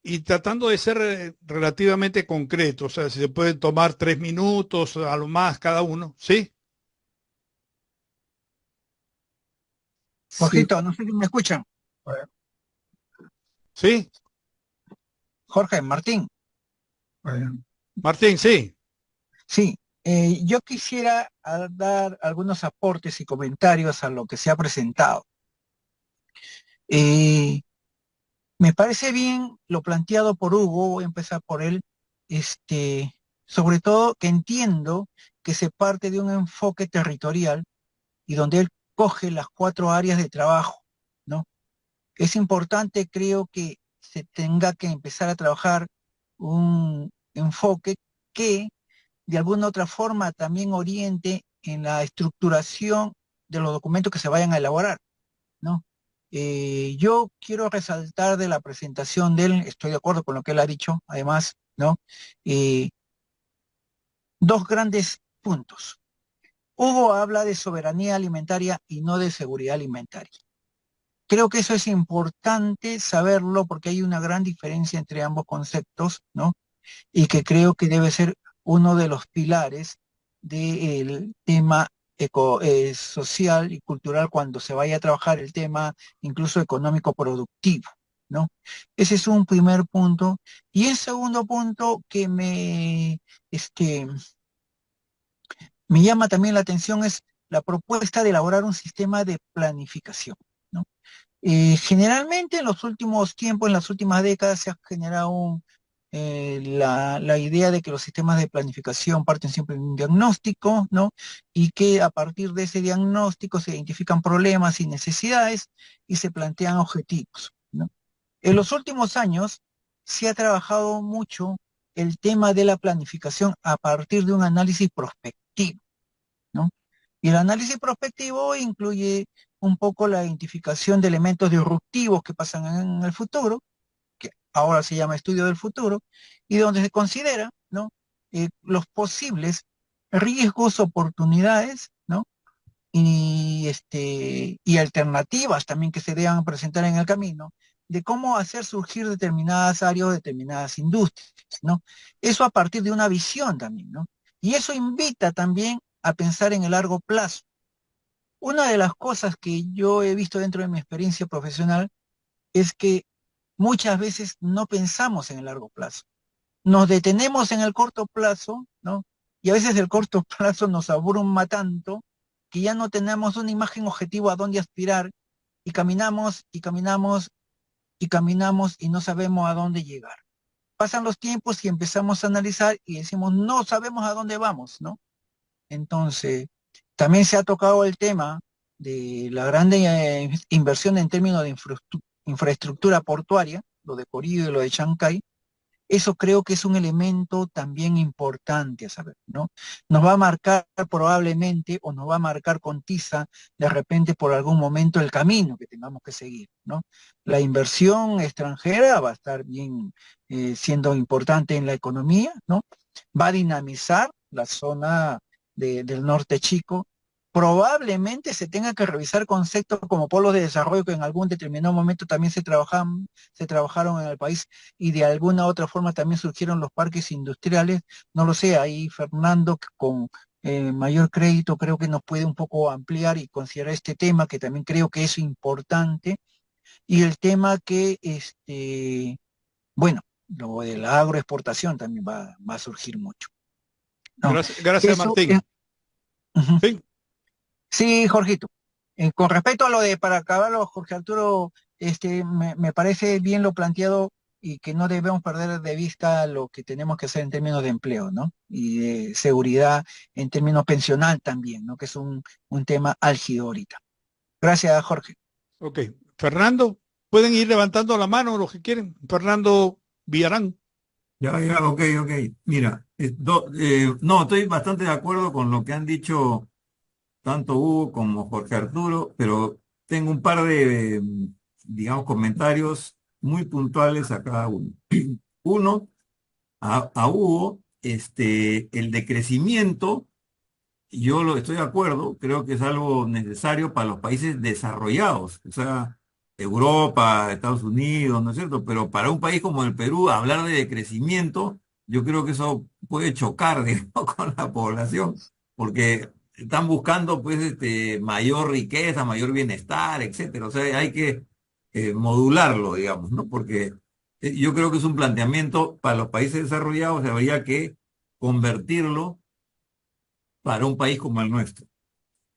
Y tratando de ser relativamente concreto, o sea, si se puede tomar 3 minutos a lo más cada uno, ¿sí? Jorgito, no sé si me escuchan. ¿Sí? Jorge, Martín. Martín, sí. Sí, yo quisiera dar algunos aportes y comentarios a lo que se ha presentado. Eh, Me parece bien lo planteado por Hugo, voy a empezar por él, sobre todo que entiendo que se parte de un enfoque territorial y donde él coge las 4 áreas de trabajo, ¿no? Es importante, creo, que se tenga que empezar a trabajar un enfoque que de alguna otra forma también oriente en la estructuración de los documentos que se vayan a elaborar, ¿no? Yo quiero resaltar de la presentación de él, estoy de acuerdo con lo que él ha dicho, además, ¿no? Eh, Dos grandes puntos. Hugo habla de soberanía alimentaria y no de seguridad alimentaria. Creo que eso es importante saberlo porque hay una gran diferencia entre ambos conceptos, ¿no? Y que creo que debe ser uno de los pilares del tema social y cultural cuando se vaya a trabajar el tema incluso económico productivo, ¿no? Ese es un primer punto. Y el segundo punto que me llama también la atención es la propuesta de elaborar un sistema de planificación, ¿no? Generalmente en los últimos tiempos, en las últimas décadas, se ha generado la idea de que los sistemas de planificación parten siempre de un diagnóstico, ¿no? Y que a partir de ese diagnóstico se identifican problemas y necesidades y se plantean objetivos, ¿no? En los últimos años se ha trabajado mucho el tema de la planificación a partir de un análisis prospectivo, ¿no? Y el análisis prospectivo incluye un poco la identificación de elementos disruptivos que pasan en el futuro, que ahora se llama estudio del futuro, y donde se considera, ¿no? Los posibles riesgos, oportunidades, ¿no? Y alternativas también que se deban presentar en el camino, de cómo hacer surgir determinadas áreas o determinadas industrias, ¿no? Eso a partir de una visión también, ¿no? Y eso invita también a pensar en el largo plazo. Una de las cosas que yo he visto dentro de mi experiencia profesional es que muchas veces no pensamos en el largo plazo. Nos detenemos en el corto plazo, ¿no? Y a veces el corto plazo nos abruma tanto que ya no tenemos una imagen objetiva a dónde aspirar y caminamos y caminamos y caminamos y no sabemos a dónde llegar. Pasan los tiempos y empezamos a analizar y decimos, no sabemos a dónde vamos, ¿no? Entonces, también se ha tocado el tema de la grande inversión en términos de infraestructura portuaria, lo de Corillo y lo de Chancay. Eso creo que es un elemento también importante a saber, ¿no? Nos va a marcar probablemente o nos va a marcar con tiza de repente por algún momento el camino que tengamos que seguir, ¿no? La inversión extranjera va a estar bien siendo importante en la economía, ¿no? Va a dinamizar la zona del norte chico. Probablemente se tenga que revisar conceptos como polos de desarrollo que en algún determinado momento también se trabajaron en el país y de alguna otra forma también surgieron los parques industriales. No lo sé, ahí Fernando con mayor crédito creo que nos puede un poco ampliar y considerar este tema que también creo que es importante. Y el tema que, bueno, lo de la agroexportación también va a surgir mucho, ¿no? Gracias, Eso, Martín. Sí. Sí, Jorgito. Con respecto a lo de para acabarlo, Jorge Arturo, me parece bien lo planteado y que no debemos perder de vista lo que tenemos que hacer en términos de empleo, ¿no? Y de seguridad en términos pensional también, ¿no? Que es un tema álgido ahorita. Gracias, Jorge. Ok. Fernando, pueden ir levantando la mano los que quieren. Fernando Villarán. Ya, ok. Mira, no, estoy bastante de acuerdo con lo que han dicho tanto Hugo como Jorge Arturo, pero tengo un par de digamos, comentarios muy puntuales a cada uno. Uno, a Hugo, el decrecimiento, yo lo estoy de acuerdo, creo que es algo necesario para los países desarrollados, o sea, Europa, Estados Unidos, ¿no es cierto? Pero para un país como el Perú, hablar de decrecimiento, yo creo que eso puede chocar, digamos, con la población, porque están buscando, pues, mayor riqueza, mayor bienestar, etcétera. O sea, hay que modularlo, digamos, ¿no? Porque yo creo que es un planteamiento para los países desarrollados, habría que convertirlo para un país como el nuestro.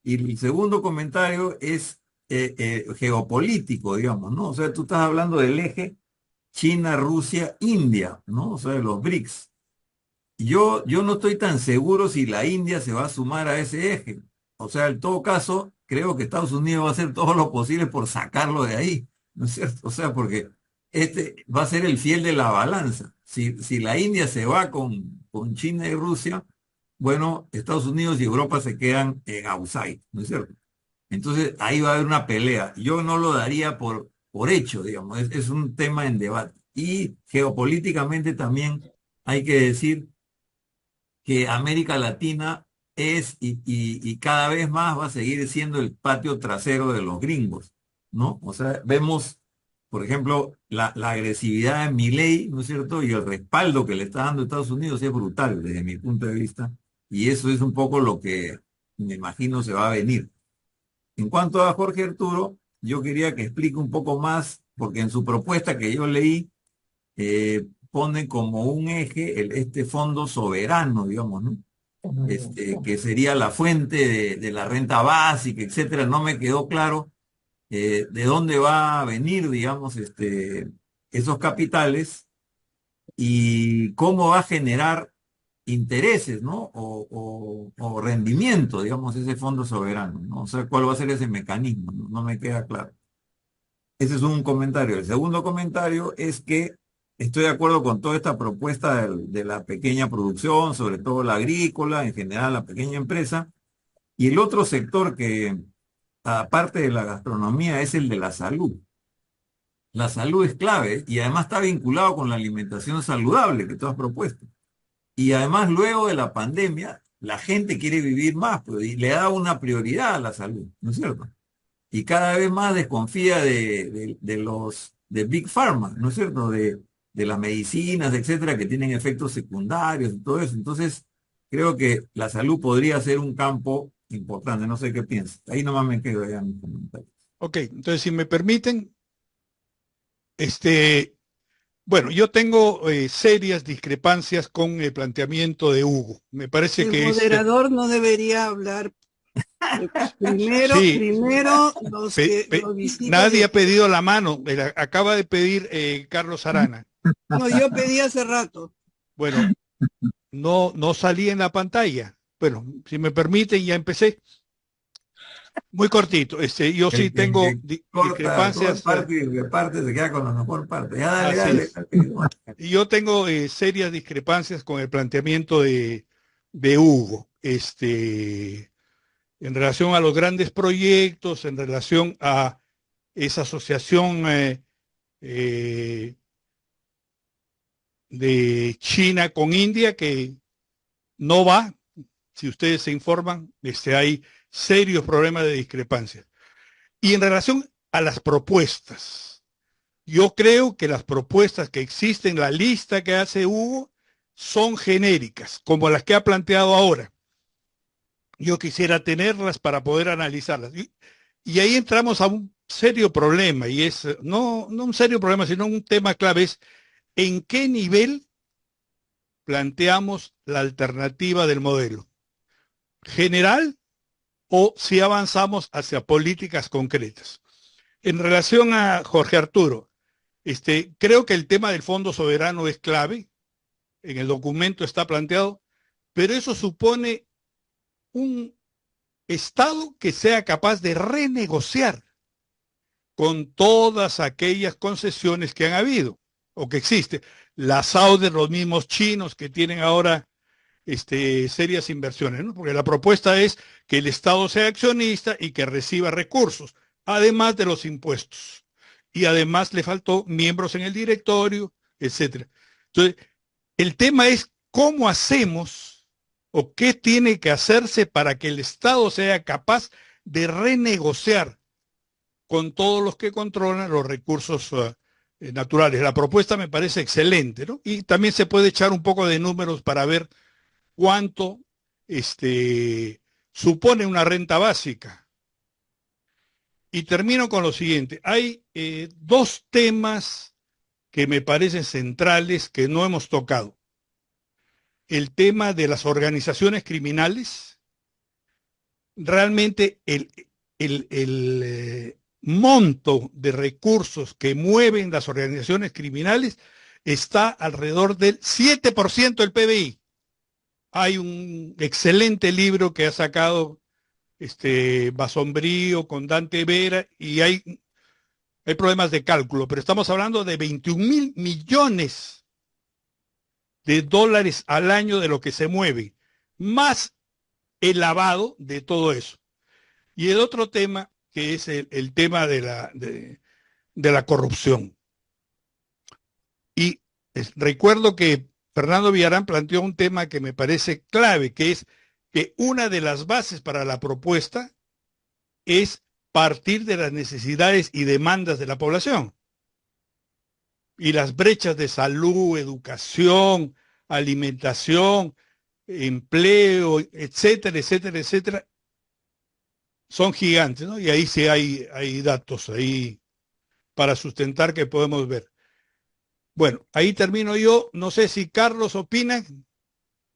Y el segundo comentario es geopolítico, digamos, ¿no? O sea, tú estás hablando del eje China, Rusia, India, ¿no? O sea, de los BRICS. Yo no estoy tan seguro si la India se va a sumar a ese eje. O sea, en todo caso, creo que Estados Unidos va a hacer todo lo posible por sacarlo de ahí, ¿no es cierto? O sea, porque este va a ser el fiel de la balanza. Si la India se va con China y Rusia, bueno, Estados Unidos y Europa se quedan en outside, ¿no es cierto? Entonces ahí va a haber una pelea. Yo no lo daría por hecho, digamos, es un tema en debate. Y geopolíticamente también hay que decir que América Latina es y cada vez más va a seguir siendo el patio trasero de los gringos, ¿no? O sea, vemos, por ejemplo, la agresividad de Milei, ¿no es cierto? Y el respaldo que le está dando Estados Unidos es brutal desde mi punto de vista. Y eso es un poco lo que me imagino se va a venir. En cuanto a Jorge Arturo, yo quería que explique un poco más, porque en su propuesta que yo leí, pone como un eje este fondo soberano, digamos, ¿no? Que sería la fuente de la renta básica, etcétera. No me quedó claro de dónde va a venir, digamos, esos capitales y cómo va a generar intereses, ¿no? O rendimiento, digamos, ese fondo soberano, ¿no? O sea, cuál va a ser ese mecanismo, ¿no? No me queda claro. Ese es un comentario. El segundo comentario es que estoy de acuerdo con toda esta propuesta de la pequeña producción, sobre todo la agrícola, en general la pequeña empresa. Y el otro sector que, aparte de la gastronomía, es el de la salud. La salud es clave y además está vinculado con la alimentación saludable que tú has propuesto. Y además, luego de la pandemia, la gente quiere vivir más, pues, y le da una prioridad a la salud, ¿no es cierto? Y cada vez más desconfía de los de Big Pharma, ¿no es cierto? De las medicinas, etcétera, que tienen efectos secundarios y todo eso. Entonces, creo que la salud podría ser un campo importante. No sé qué piensas. Ahí nomás me quedo ya en mis comentarios. Ok, entonces si me permiten, bueno, yo tengo serias discrepancias con el planteamiento de Hugo. Me parece El que moderador no debería hablar. Primero, sí, primero los visitas. nadie ha pedido la mano. Acaba de pedir Carlos Arana. No, yo pedí hace rato. Bueno, no salí en la pantalla. Bueno, si me permiten, ya empecé. Muy cortito. Yo sí tengo discrepancias. Parte y reparte, se queda con la mejor parte. Ya dale, Así dale. Y yo tengo serias discrepancias con el planteamiento de Hugo. En relación a los grandes proyectos, en relación a esa asociación de China con India, que no va, si ustedes se informan, hay serios problemas de discrepancia. Y en relación a las propuestas, yo creo que las propuestas que existen, la lista que hace Hugo, son genéricas, como las que ha planteado ahora. Yo quisiera tenerlas para poder analizarlas. Y ahí entramos a un serio problema, y es no un serio problema, sino un tema clave, es en qué nivel planteamos la alternativa del modelo. ¿General o si avanzamos hacia políticas concretas? En relación a Jorge Arturo, creo que el tema del Fondo Soberano es clave, en el documento está planteado, pero eso supone un Estado que sea capaz de renegociar con todas aquellas concesiones que han habido o que existen. Las de los mismos chinos que tienen ahora serias inversiones, ¿no? Porque la propuesta es que el Estado sea accionista y que reciba recursos, además de los impuestos. y además le faltó miembros en el directorio, etcétera. Entonces, el tema es cómo hacemos o qué tiene que hacerse para que el Estado sea capaz de renegociar con todos los que controlan los recursos naturales. La propuesta me parece excelente, ¿no? Y también se puede echar un poco de números para ver cuánto supone una renta básica. Y termino con lo siguiente. Hay dos temas que me parecen centrales que no hemos tocado. El tema de las organizaciones criminales. Realmente el monto de recursos que mueven las organizaciones criminales está alrededor del 7% del PBI. Hay un excelente libro que ha sacado Basombrío con Dante Vera y hay problemas de cálculo, pero estamos hablando de 21.000 millones de dólares al año de lo que se mueve, más el lavado de todo eso. Y el otro tema, que es el tema de la corrupción. Y recuerdo que Fernando Villarán planteó un tema que me parece clave, que es que una de las bases para la propuesta es partir de las necesidades y demandas de la población. Y las brechas de salud, educación, alimentación, empleo, etcétera, etcétera, etcétera, son gigantes, ¿no? Y ahí sí hay datos ahí para sustentar que podemos ver. Bueno, ahí termino yo. No sé si Carlos opina.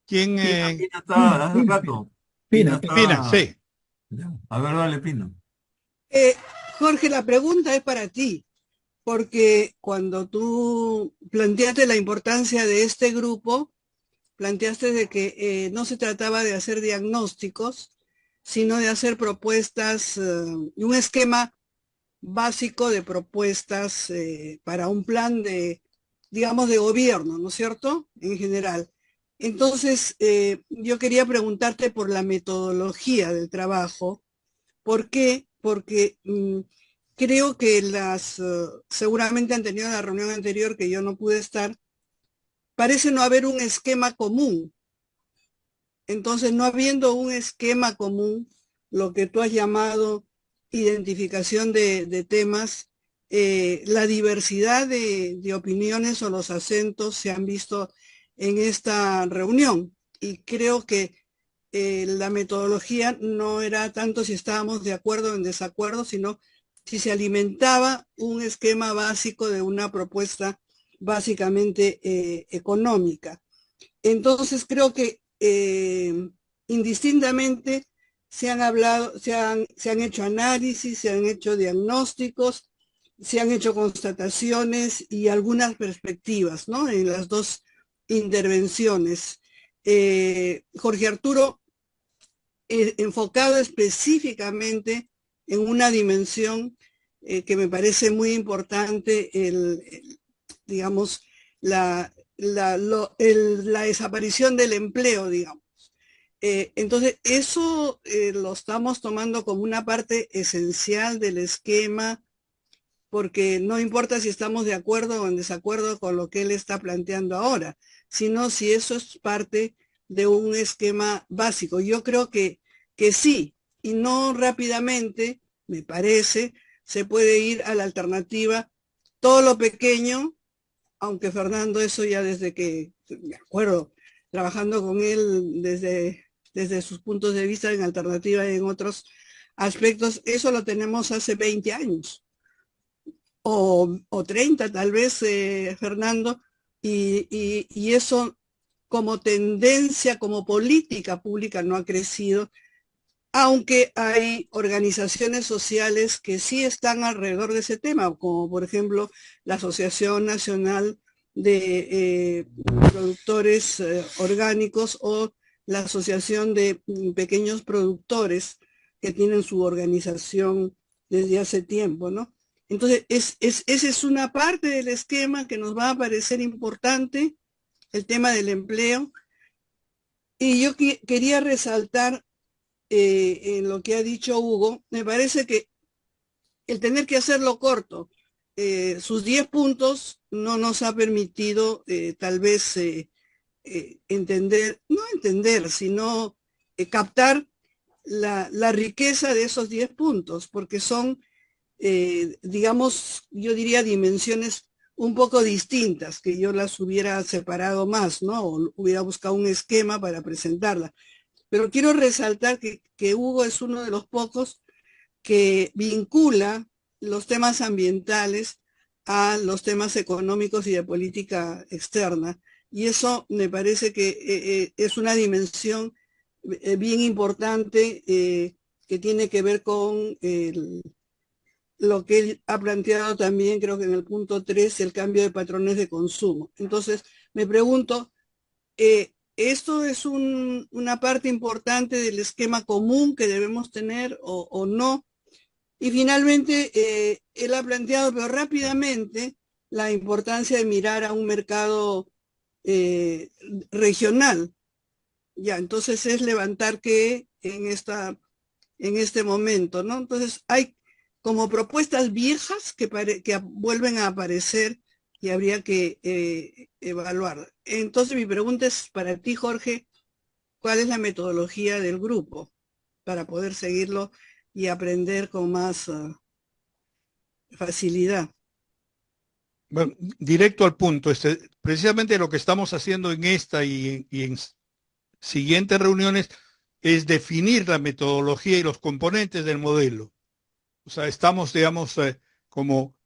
¿Quién? Pina está hace un rato. Pina. Opina, sí. Ya. A ver, dale, Pino. Jorge, la pregunta es para ti, porque cuando tú planteaste la importancia de este grupo, planteaste de que no se trataba de hacer diagnósticos, sino de hacer propuestas, un esquema básico de propuestas para un plan de, digamos, de gobierno, ¿no es cierto? En general. Entonces, yo quería preguntarte por la metodología del trabajo. ¿Por qué? Porque creo que seguramente han tenido la reunión anterior que yo no pude estar, parece no haber un esquema común. Entonces, no habiendo un esquema común, lo que tú has llamado identificación de temas, la diversidad de opiniones o los acentos se han visto en esta reunión. Y creo que la metodología no era tanto si estábamos de acuerdo o en desacuerdo, sino si se alimentaba un esquema básico de una propuesta básicamente económica. Entonces creo que indistintamente se han hablado, se han hecho análisis, se han hecho diagnósticos, se han hecho constataciones y algunas perspectivas, ¿no? En las dos intervenciones. Jorge Arturo, enfocado específicamente en una dimensión que me parece muy importante, digamos, la desaparición del empleo, digamos. Entonces, eso lo estamos tomando como una parte esencial del esquema, porque no importa si estamos de acuerdo o en desacuerdo con lo que él está planteando ahora, sino si eso es parte de un esquema básico. Yo creo que sí, y no rápidamente, me parece, se puede ir a la alternativa todo lo pequeño, aunque Fernando, eso ya desde que, me acuerdo, trabajando con él desde sus puntos de vista en alternativa y en otros aspectos, eso lo tenemos hace 20 años, o 30 tal vez, Fernando, y eso como tendencia, como política pública no ha crecido, aunque hay organizaciones sociales que sí están alrededor de ese tema, como por ejemplo la Asociación Nacional de Productores Orgánicos o la Asociación de Pequeños Productores que tienen su organización desde hace tiempo, ¿no? Entonces, esa es una parte del esquema que nos va a parecer importante, el tema del empleo. Y yo quería resaltar en lo que ha dicho Hugo, me parece que el tener que hacerlo corto, sus 10 puntos no nos ha permitido tal vez entender, no entender, sino captar la riqueza de esos 10 puntos, porque son, digamos, yo diría dimensiones un poco distintas, que yo las hubiera separado más, ¿no? O hubiera buscado un esquema para presentarla. Pero quiero resaltar que Hugo es uno de los pocos que vincula los temas ambientales a los temas económicos y de política externa. Y eso me parece que es una dimensión bien importante que tiene que ver con lo que él ha planteado también, creo que en el punto 3, el cambio de patrones de consumo. Entonces, me pregunto, ¿esto es una parte importante del esquema común que debemos tener o no? Y finalmente, él ha planteado, pero rápidamente, la importancia de mirar a un mercado regional. Ya, entonces es levantar que en este momento, ¿no? Entonces hay como propuestas viejas que vuelven a aparecer y habría que evaluar. Entonces mi pregunta es para ti, Jorge, ¿cuál es la metodología del grupo para poder seguirlo y aprender con más facilidad? Bueno, directo al punto, precisamente lo que estamos haciendo en esta y en siguientes reuniones es definir la metodología y los componentes del modelo. O sea, estamos, digamos, como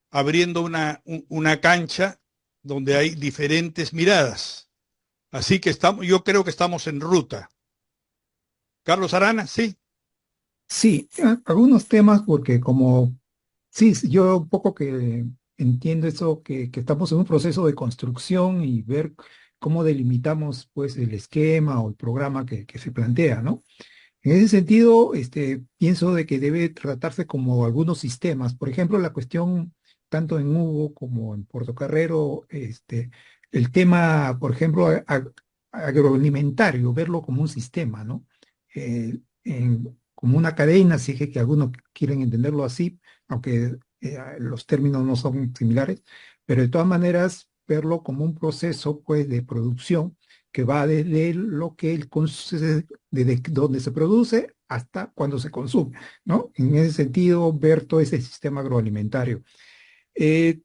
abriendo una cancha donde hay diferentes miradas. Así que yo creo que estamos en ruta. Carlos Arana, sí. Sí, algunos temas porque como, sí, yo un poco que entiendo eso, que estamos en un proceso de construcción y ver cómo delimitamos pues el esquema o el programa que se plantea, ¿no? En ese sentido, pienso de que debe tratarse como algunos sistemas. Por ejemplo, la cuestión, tanto en Hugo como en Portocarrero, el tema, por ejemplo, agroalimentario, verlo como un sistema, ¿no? Como una cadena, si es que algunos quieren entenderlo así, aunque los términos no son similares, pero de todas maneras, verlo como un proceso, pues, de producción que va desde lo que desde donde se produce hasta cuando se consume, ¿no? En ese sentido, ver todo ese sistema agroalimentario.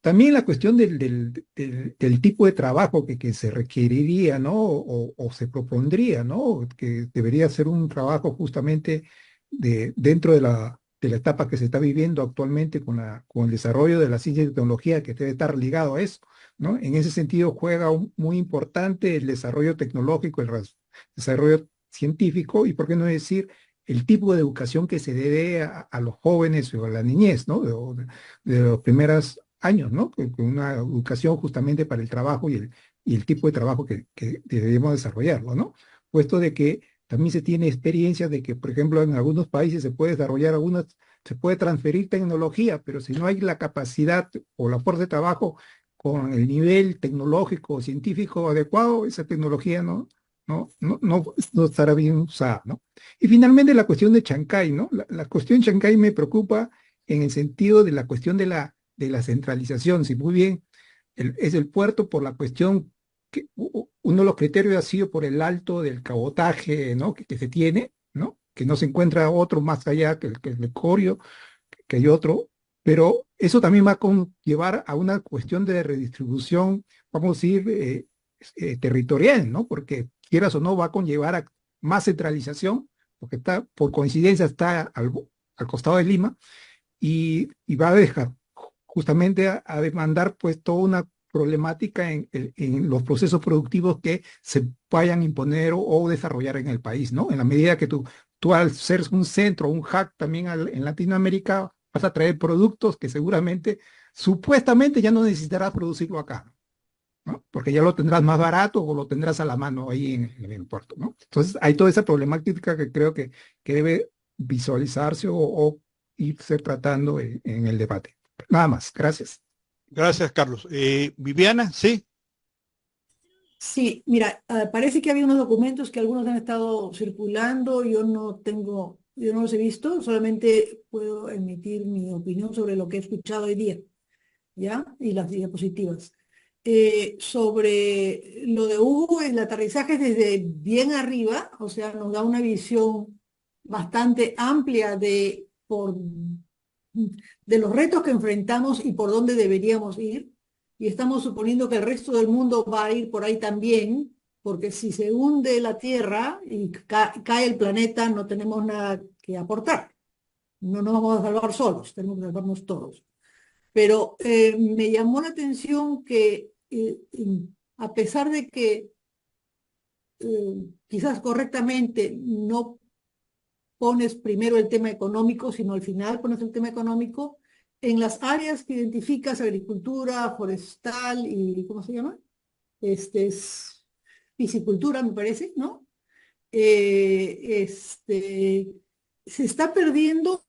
También la cuestión del tipo de trabajo que se requeriría, ¿no? O se propondría, ¿no? Que debería ser un trabajo justamente dentro de la etapa que se está viviendo actualmente con el desarrollo de la ciencia y tecnología que debe estar ligado a eso, ¿no? En ese sentido juega muy importante el desarrollo tecnológico, el desarrollo científico y, por qué no decir, el tipo de educación que se debe a los jóvenes o a la niñez, ¿no? De los primeros años, ¿no? Con una educación justamente para el trabajo y el tipo de trabajo que debemos desarrollarlo, ¿no? Puesto de que también se tiene experiencia de que, por ejemplo, en algunos países se puede transferir tecnología, pero si no hay la capacidad o la fuerza de trabajo con el nivel tecnológico o científico adecuado, esa tecnología no estará bien usada, ¿no? Y finalmente la cuestión de Chancay, ¿no? La cuestión de Chancay me preocupa en el sentido de la cuestión de la centralización. Si muy bien es el puerto por la cuestión que uno de los criterios ha sido por el alto del cabotaje, ¿no? que se tiene, ¿no? Que no se encuentra otro más allá que el Corio, que hay otro, pero eso también va a llevar a una cuestión de redistribución, vamos a decir, territorial, ¿no? Porque quieras o no, va a conllevar a más centralización, porque por coincidencia está al costado de Lima, y va a dejar justamente a demandar pues toda una problemática en los procesos productivos que se vayan a imponer o desarrollar en el país, ¿no? En la medida que tú al ser un centro, un hub también en Latinoamérica, vas a traer productos que seguramente, supuestamente ya no necesitarás producirlo acá, ¿no? Porque ya lo tendrás más barato o lo tendrás a la mano ahí en el puerto, ¿no? Entonces hay toda esa problemática que creo que debe visualizarse o irse tratando en el debate. Nada más, gracias. Gracias, Carlos. Viviana, sí. Sí, mira, parece que había unos documentos que algunos han estado circulando, yo no los he visto, solamente puedo emitir mi opinión sobre lo que he escuchado hoy día. ¿ya? Y las diapositivas. Sobre lo de Hugo, el aterrizaje es desde bien arriba, o sea, nos da una visión bastante amplia de los retos que enfrentamos y por dónde deberíamos ir. Y estamos suponiendo que el resto del mundo va a ir por ahí también, porque si se hunde la Tierra y cae el planeta, no tenemos nada que aportar. No nos vamos a salvar solos, tenemos que salvarnos todos. Pero me llamó la atención que a pesar de que quizás correctamente no pones primero el tema económico, sino al final pones el tema económico, en las áreas que identificas, agricultura, forestal y, ¿cómo se llama? Es piscicultura, me parece, ¿no? Se está perdiendo,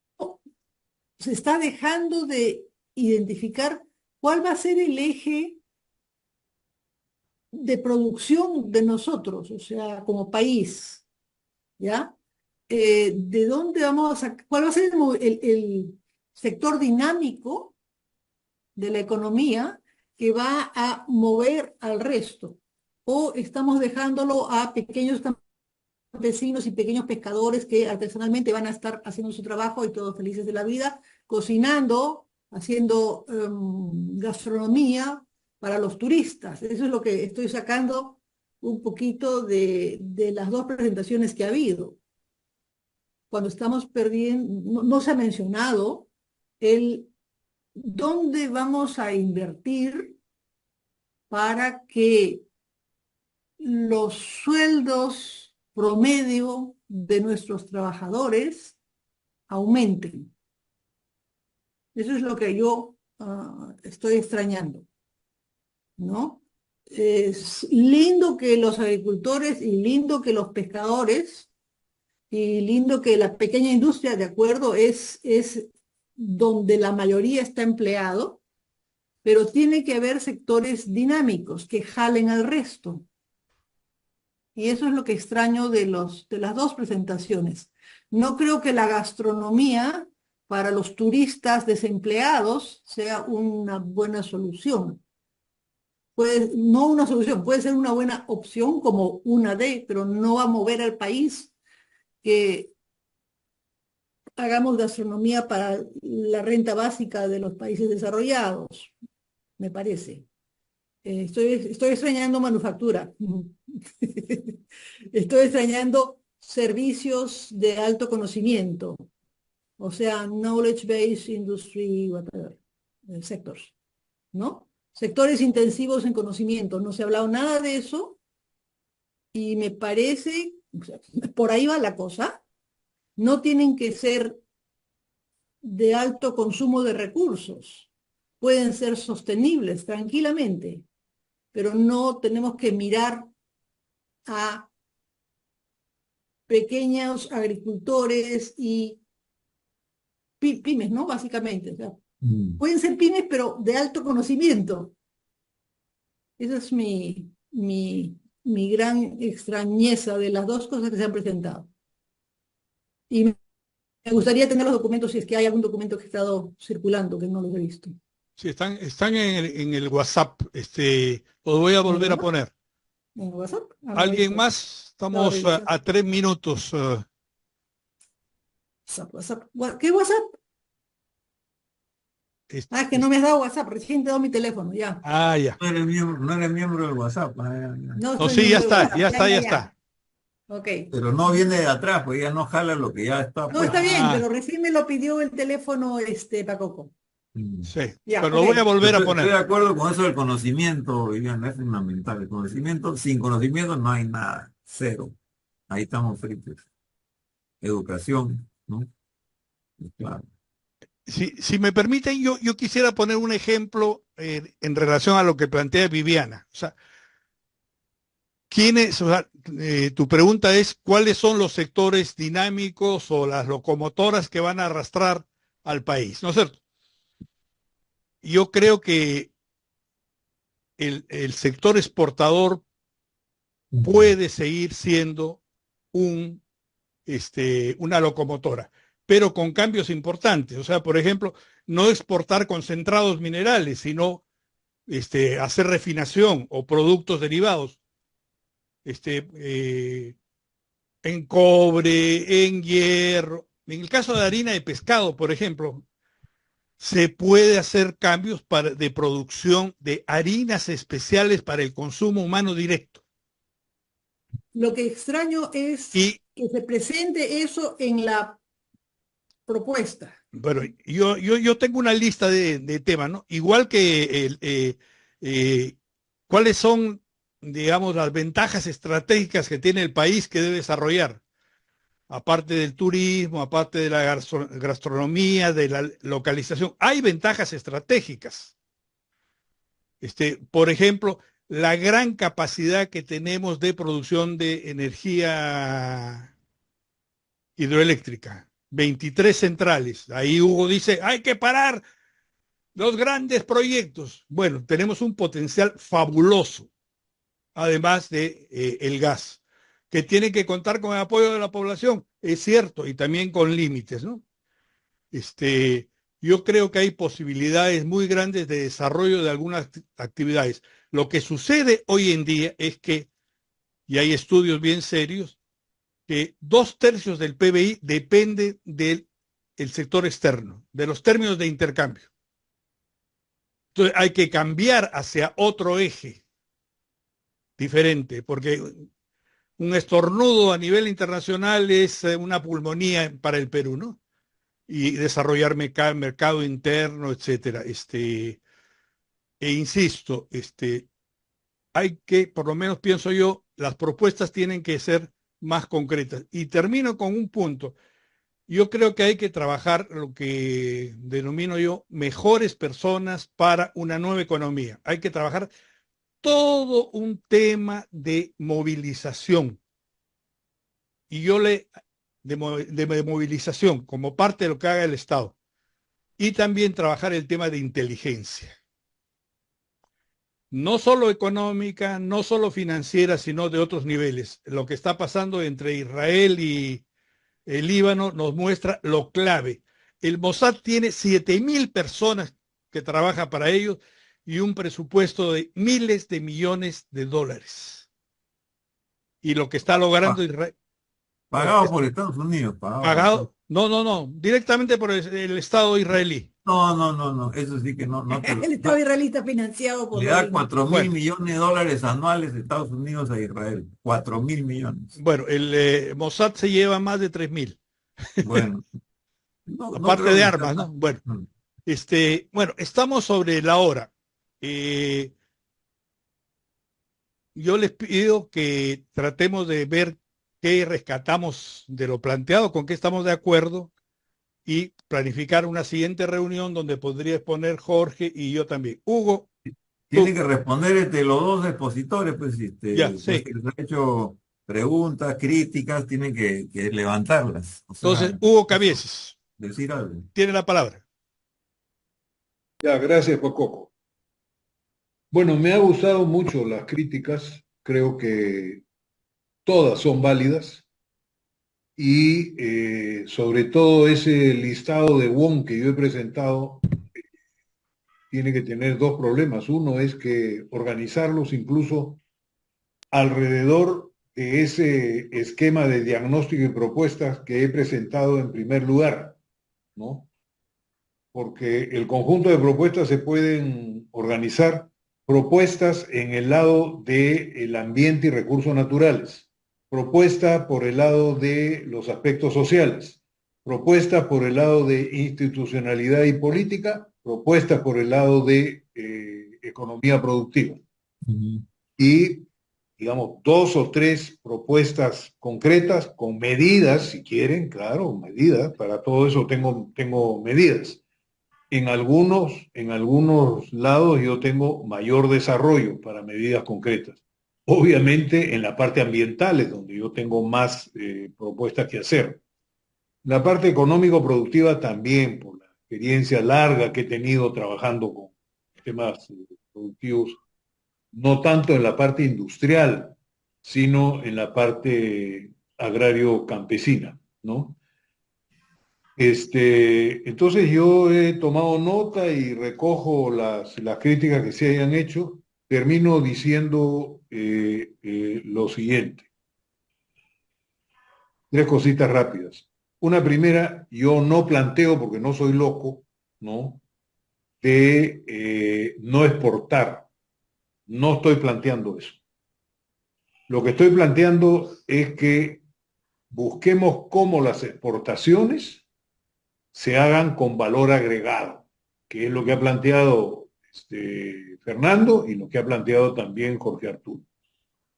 se está dejando de identificar cuál va a ser el eje de producción de nosotros, o sea, como país, ¿ya? ¿De dónde vamos a sacar? ¿Cuál va a ser el sector dinámico de la economía que va a mover al resto? ¿O estamos dejándolo a pequeños campesinos y pequeños pescadores que artesanalmente van a estar haciendo su trabajo y todos felices de la vida, cocinando, haciendo gastronomía para los turistas? Eso es lo que estoy sacando un poquito de las dos presentaciones que ha habido. Cuando estamos perdiendo, no se ha mencionado dónde vamos a invertir para que los sueldos promedio de nuestros trabajadores aumenten. Eso es lo que yo estoy extrañando, ¿no? Es lindo que los agricultores y lindo que los pescadores y lindo que la pequeña industria, de acuerdo, es donde la mayoría está empleado, pero tiene que haber sectores dinámicos que jalen al resto. Y eso es lo que extraño de las dos presentaciones. No creo que la gastronomía para los turistas desempleados sea una buena solución. No una solución, puede ser una buena opción como una pero no va a mover al país que hagamos gastronomía para la renta básica de los países desarrollados, me parece. Estoy extrañando manufactura. Estoy extrañando servicios de alto conocimiento, o sea, knowledge-based industry, whatever, sectors, ¿no? Sectores intensivos en conocimiento. No se ha hablado nada de eso y me parece, o sea, por ahí va la cosa. No tienen que ser de alto consumo de recursos. Pueden ser sostenibles tranquilamente, pero no tenemos que mirar a pequeños agricultores y pymes, ¿no? Básicamente. O sea, pueden ser pymes, pero de alto conocimiento. Esa es mi gran extrañeza de las dos cosas que se han presentado. Y me gustaría tener los documentos, si es que hay algún documento que ha estado circulando, que no los he visto. Sí, están en el WhatsApp. Los voy a volver a poner. ¿En WhatsApp? ¿Alguien más? Estamos a 3 minutos. WhatsApp. ¿Qué WhatsApp? Que no me has dado WhatsApp, recién te he dado mi teléfono, ya. Ya. No eres miembro del WhatsApp. No, sí, ya está. Ok. Pero no viene de atrás, pues ya no jala lo que ya está. No, está bien, pero recién me lo pidió el teléfono Sí, Pacoco. ya, pero lo voy a volver a poner. Estoy de acuerdo con eso del conocimiento, Viviana, es fundamental. El conocimiento, sin conocimiento no hay nada, cero. Ahí estamos fritos. Educación, ¿no? Claro. Si me permiten, yo quisiera poner un ejemplo en relación a lo que plantea Viviana. O sea, tu pregunta es, ¿cuáles son los sectores dinámicos o las locomotoras que van a arrastrar al país? ¿No es cierto? Yo creo que el sector exportador puede seguir siendo una locomotora, pero con cambios importantes. O sea, por ejemplo, no exportar concentrados minerales, sino hacer refinación o productos derivados en cobre, en hierro. En el caso de harina de pescado, por ejemplo, se puede hacer cambios de producción de harinas especiales para el consumo humano directo. Lo que extraño es Y que se presente eso en la propuesta. bueno, yo tengo una lista de temas, ¿no? Igual que cuáles son, digamos, las ventajas estratégicas que tiene el país que debe desarrollar, aparte del turismo, aparte de la gastronomía, de la localización. Hay ventajas estratégicas. Por ejemplo, la gran capacidad que tenemos de producción de energía hidroeléctrica. 23 centrales. Ahí Hugo dice, hay que parar los grandes proyectos. Bueno, tenemos un potencial fabuloso, además de el gas, que tiene que contar con el apoyo de la población, es cierto, y también con límites, ¿no? Yo creo que hay posibilidades muy grandes de desarrollo de algunas actividades. Lo que sucede hoy en día es que, y hay estudios bien serios, que 2/3 del PBI depende del sector externo, de los términos de intercambio. Entonces hay que cambiar hacia otro eje diferente, porque un estornudo a nivel internacional es una pulmonía para el Perú, ¿no? Y desarrollar mercado interno, etcétera. Insisto, hay que, por lo menos pienso yo, las propuestas tienen que ser más concretas. Y termino con un punto. Yo creo que hay que trabajar lo que denomino yo mejores personas para una nueva economía. Hay que trabajar todo un tema de movilización. Y de movilización como parte de lo que haga el Estado. Y también trabajar el tema de inteligencia. No solo económica, no solo financiera, sino de otros niveles. Lo que está pasando entre Israel y el Líbano nos muestra lo clave. El Mossad tiene 7.000 personas que trabajan para ellos y un presupuesto de miles de millones de dólares. Y lo que está logrando Israel. Pagado por Estados Unidos, Pagado. No, directamente por el Estado israelí. No, eso sí que no El Estado israelita financiado por le los da 4.000 Bueno, millones de dólares anuales de Estados Unidos a Israel. 4.000 millones. bueno, el Mossad se lleva más de 3.000. Bueno, no Aparte creo de que sea armas, ¿no? Bueno, mm. bueno, estamos sobre la hora. Yo les pido que tratemos de ver qué rescatamos de lo planteado, con qué estamos de acuerdo y planificar una siguiente reunión donde podría exponer Jorge y yo también. Hugo, Tienen tú, que responder los dos expositores, pues, ya, pues sí. que les ha hecho preguntas, críticas, tienen que levantarlas. O Entonces, sea, Hugo Cabieses, decir algo. tiene la palabra. Ya, gracias, Pacoco. Bueno, me ha gustado mucho las críticas, creo que todas son válidas y sobre todo ese listado de WON que yo he presentado tiene que tener dos problemas. Uno es que organizarlos incluso alrededor de ese esquema de diagnóstico y propuestas que he presentado en primer lugar, ¿no? Porque el conjunto de propuestas se pueden organizar propuestas en el lado del ambiente y recursos naturales, propuesta por el lado de los aspectos sociales, propuesta por el lado de institucionalidad y política, propuesta por el lado de economía productiva. Ujú. Y, digamos, dos o tres propuestas concretas con medidas, si quieren, claro, medidas, para todo eso tengo medidas. En algunos lados yo tengo mayor desarrollo para medidas concretas. Obviamente en la parte ambiental es donde yo tengo más propuestas que hacer. La parte económico-productiva también, por la experiencia larga que he tenido trabajando con temas productivos, no tanto en la parte industrial, sino en la parte agrario-campesina, ¿no? Entonces yo he tomado nota y recojo las críticas que se hayan hecho. Termino diciendo lo siguiente. Tres cositas rápidas. Una primera, yo no planteo, porque no soy loco, ¿no? De no exportar. No estoy planteando eso. Lo que estoy planteando es que busquemos cómo las exportaciones se hagan con valor agregado, que es lo que ha planteado Fernando y lo que ha planteado también Jorge Arturo.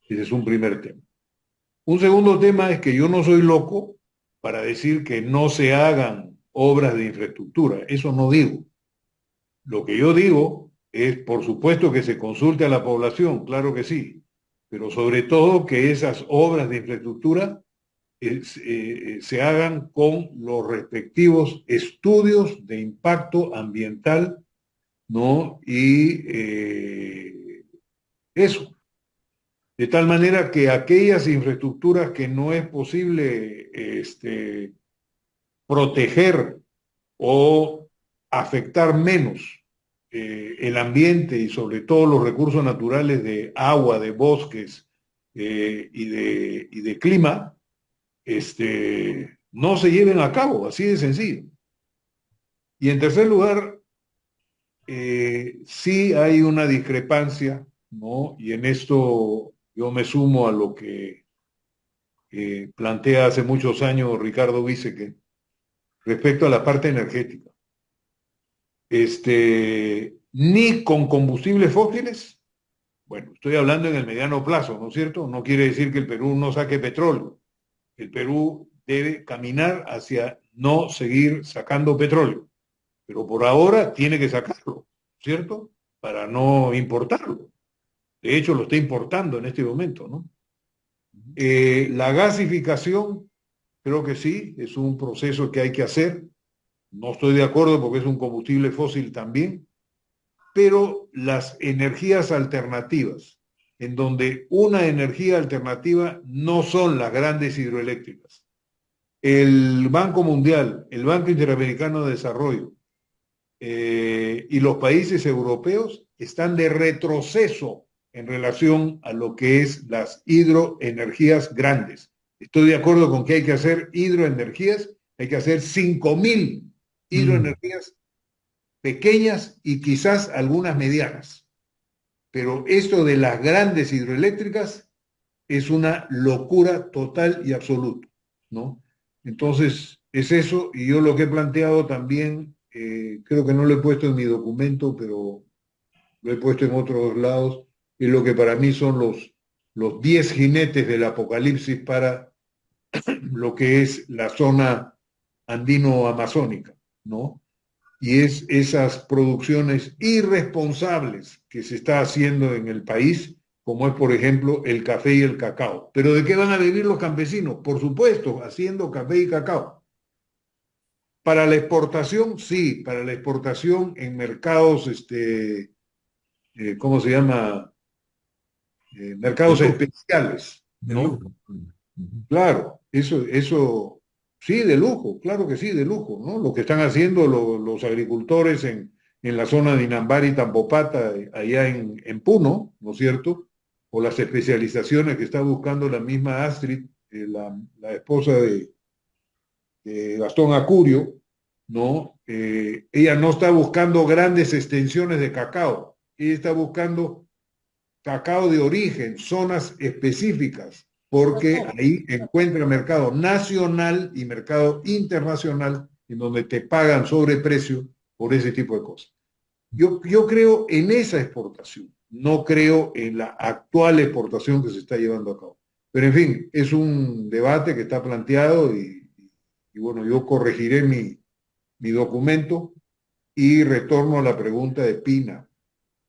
Ese es un primer tema. Un segundo tema es que yo no soy loco para decir que no se hagan obras de infraestructura. Eso no digo. Lo que yo digo es, por supuesto, que se consulte a la población, claro que sí, pero sobre todo que esas obras de infraestructura se hagan con los respectivos estudios de impacto ambiental, ¿no? Y eso. De tal manera que aquellas infraestructuras que no es posible proteger o afectar menos el ambiente y sobre todo los recursos naturales de agua, de bosques y de clima, no se lleven a cabo, así de sencillo. Y en tercer lugar, sí hay una discrepancia, ¿no? Y en esto yo me sumo a lo que plantea hace muchos años Ricardo Giesecke respecto a la parte energética. Ni con combustibles fósiles, bueno, estoy hablando en el mediano plazo, ¿no es cierto? No quiere decir que el Perú no saque petróleo. El Perú debe caminar hacia no seguir sacando petróleo, pero por ahora tiene que sacarlo, ¿cierto? Para no importarlo. De hecho, lo está importando en este momento, ¿no? La gasificación, creo que sí, es un proceso que hay que hacer. No estoy de acuerdo porque es un combustible fósil también, pero las energías alternativas, en donde una energía alternativa no son las grandes hidroeléctricas. El Banco Mundial, el Banco Interamericano de Desarrollo y los países europeos están de retroceso en relación a lo que es las hidroenergías grandes. Estoy de acuerdo con que hay que hacer hidroenergías, hay que hacer 5.000 hidroenergías pequeñas y quizás algunas medianas. Pero esto de las grandes hidroeléctricas es una locura total y absoluta, ¿no? Entonces, es eso, y yo lo que he planteado también, creo que no lo he puesto en mi documento, pero lo he puesto en otros lados, es lo que para mí son los 10 jinetes del apocalipsis para lo que es la zona andino-amazónica, ¿no? Y es esas producciones irresponsables que se está haciendo en el país, como es, por ejemplo, el café y el cacao. ¿Pero de qué van a vivir los campesinos? Por supuesto, haciendo café y cacao. Para la exportación, sí, para la exportación en mercados, ¿cómo se llama? Mercados especiales, ¿no? Claro, eso sí, de lujo, claro que sí, de lujo, ¿no? Lo que están haciendo los agricultores en la zona de Inambari y Tambopata, allá en Puno, ¿no es cierto? O las especializaciones que está buscando la misma Astrid, la esposa de Gastón Acurio, ¿no? Ella no está buscando grandes extensiones de cacao, ella está buscando cacao de origen, zonas específicas, porque ahí encuentra mercado nacional y mercado internacional en donde te pagan sobreprecio por ese tipo de cosas. Yo creo en esa exportación, no creo en la actual exportación que se está llevando a cabo. Pero en fin, es un debate que está planteado y bueno, yo corregiré mi documento y retorno a la pregunta de Pina,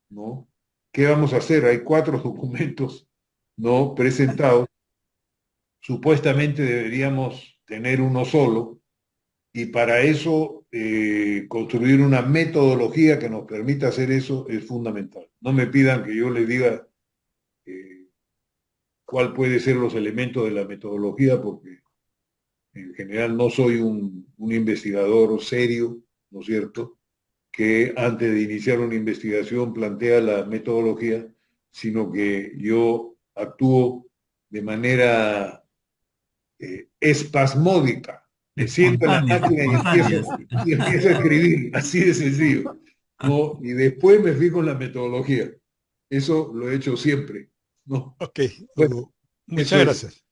¿no? ¿Qué vamos a hacer? Hay 4 documentos no presentados. Supuestamente deberíamos tener uno solo y para eso construir una metodología que nos permita hacer eso es fundamental. No me pidan que yo les diga cuál puede ser los elementos de la metodología porque En general no soy un investigador serio, ¿no es cierto?, que antes de iniciar una investigación plantea la metodología, sino que yo actúo de manera espasmódica. Me siento en la Espontánea, máquina espontánea. y empiezo a escribir, así de sencillo. ¿No? Y después me fijo en la metodología. Eso lo he hecho siempre. ¿No? Ok, Bueno, Hugo, eso muchas es. gracias.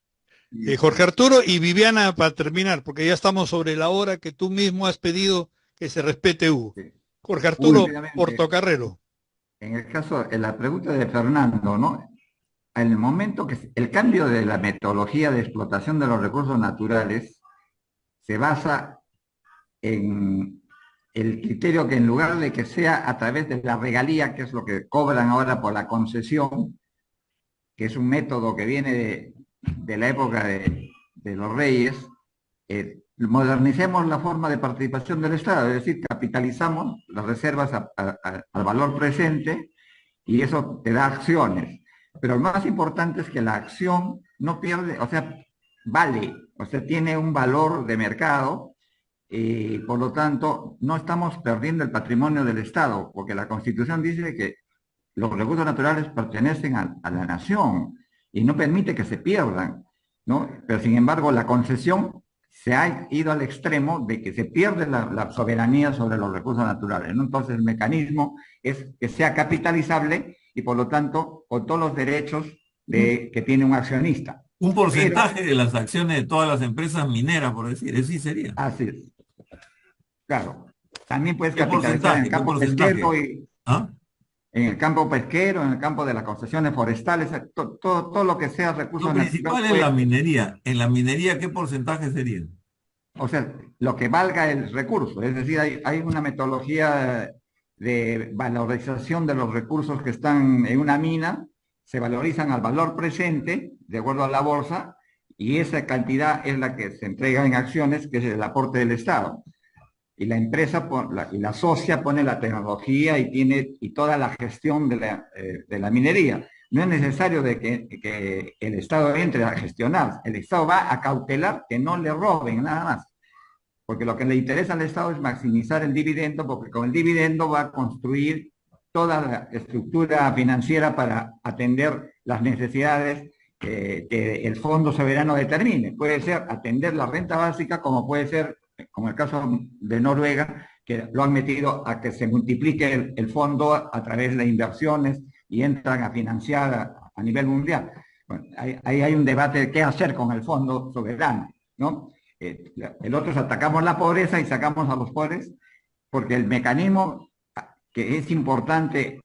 Jorge Arturo y Viviana, para terminar, porque ya estamos sobre la hora que tú mismo has pedido que se respete, Hugo. Sí. Jorge Muy Arturo rápidamente, Portocarrero. en el caso, en la pregunta de Fernando, ¿no? En el momento que el cambio de la metodología de explotación de los recursos naturales se basa en el criterio que en lugar de que sea a través de la regalía, que es lo que cobran ahora por la concesión, que es un método que viene de la época de los reyes, modernicemos la forma de participación del Estado, es decir, capitalizamos las reservas al valor presente y eso te da acciones. Pero lo más importante es que la acción no pierde, o sea, vale, o sea, tiene un valor de mercado y por lo tanto no estamos perdiendo el patrimonio del Estado, porque la Constitución dice que los recursos naturales pertenecen a la nación y no permite que se pierdan, ¿no? Pero sin embargo la concesión se ha ido al extremo de que se pierde la soberanía sobre los recursos naturales, ¿no? Entonces el mecanismo es que sea capitalizable y por lo tanto con todos los derechos que tiene un accionista. Un Pero, porcentaje de las acciones de todas las empresas mineras, por decir, eso sí sería. así es, claro. También puedes ¿Qué capitalizar en el porcentaje? ¿Qué campo pesquero porcentaje? y ¿Ah? en el campo pesquero, en el campo de las concesiones forestales, todo lo que sea Lo recursos naturales, principal es pues, la minería. En la minería, ¿qué porcentaje sería? o sea, lo que valga el recurso. Es decir, hay una metodología de valorización de los recursos que están en una mina, se valorizan al valor presente, de acuerdo a la bolsa, y esa cantidad es la que se entrega en acciones, que es el aporte del Estado. Y la empresa y la socia pone la tecnología y tiene toda la gestión de la minería. No es necesario de que el Estado entre a gestionar. El Estado va a cautelar que no le roben nada más. Porque lo que le interesa al Estado es maximizar el dividendo, porque con el dividendo va a construir toda la estructura financiera para atender las necesidades que el Fondo Soberano determine. Puede ser atender la renta básica, como puede ser, como el caso de Noruega, que lo han metido a que se multiplique el fondo a través de inversiones y entran a financiar a nivel mundial. Bueno, ahí hay un debate de qué hacer con el Fondo Soberano, ¿no? El otro es atacamos la pobreza y sacamos a los pobres, porque el mecanismo que es importante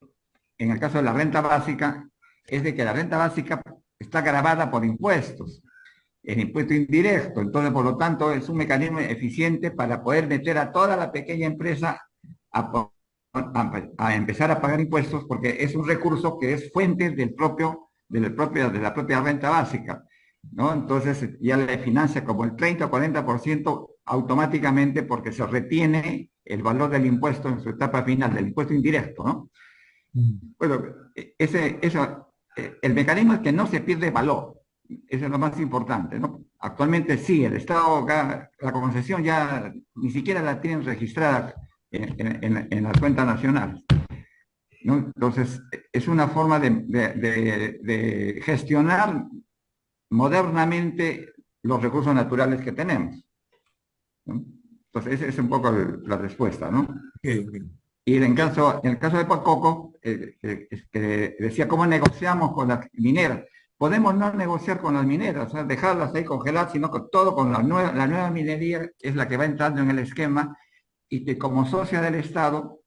en el caso de la renta básica es de que la renta básica está grabada por impuestos, el impuesto indirecto. Entonces, por lo tanto, es un mecanismo eficiente para poder meter a toda la pequeña empresa a empezar a pagar impuestos, porque es un recurso que es fuente de la propia renta básica, ¿no? Entonces ya le financia como el 30 o 40% automáticamente porque se retiene el valor del impuesto en su etapa final, del impuesto indirecto, ¿no? Bueno, el mecanismo es que no se pierde valor, eso es lo más importante, ¿no? Actualmente sí, el Estado, la concesión ya ni siquiera la tienen registrada en las cuentas nacionales, ¿no? Entonces, es una forma de gestionar modernamente los recursos naturales que tenemos, ¿no? Entonces, esa es un poco la respuesta, ¿no? Okay. Y en el caso de Pacoco, que decía, ¿cómo negociamos con las mineras? Podemos no negociar con las mineras, o sea, dejarlas ahí congeladas, sino que todo con la nueva minería es la que va entrando en el esquema y que como socia del Estado,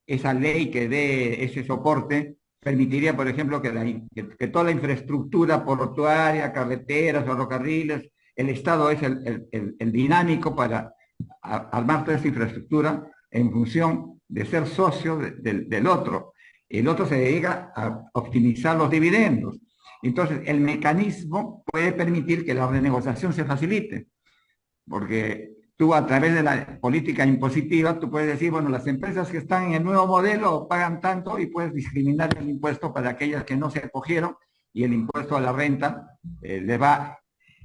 esa ley que dé ese soporte permitiría, por ejemplo, que toda la infraestructura portuaria, carreteras, ferrocarriles, el Estado es el dinámico para armar toda esa infraestructura en función de ser socio del otro. El otro se dedica a optimizar los dividendos. Entonces, el mecanismo puede permitir que la renegociación se facilite, porque tú a través de la política impositiva, tú puedes decir, bueno, las empresas que están en el nuevo modelo pagan tanto y puedes discriminar el impuesto para aquellas que no se acogieron y el impuesto a la renta le va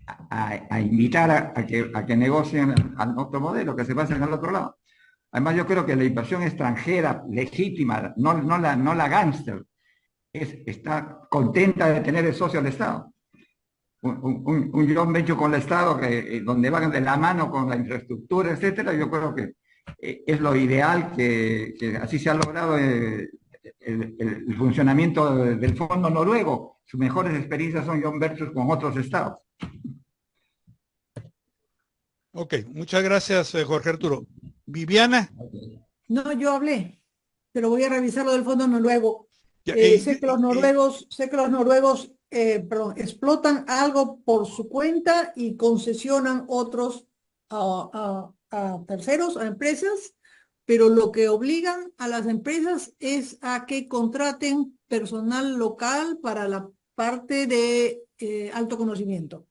a invitar a que negocien al otro modelo, que se pasen al otro lado. Además, yo creo que la inversión extranjera legítima, no la gángster, está contenta de tener el socio al Estado. Un joint venture con el Estado donde van de la mano con la infraestructura, etcétera. Yo creo que es lo ideal, que así se ha logrado el funcionamiento del Fondo Noruego. Sus mejores experiencias son joint ventures con otros estados. Ok, muchas gracias, Jorge Arturo. Viviana. No, yo hablé, pero voy a revisar lo del fondo noruego. Ya, Sé que los noruegos, perdón, explotan algo por su cuenta y concesionan otros a terceros, a empresas, pero lo que obligan a las empresas es a que contraten personal local para la parte de alto conocimiento,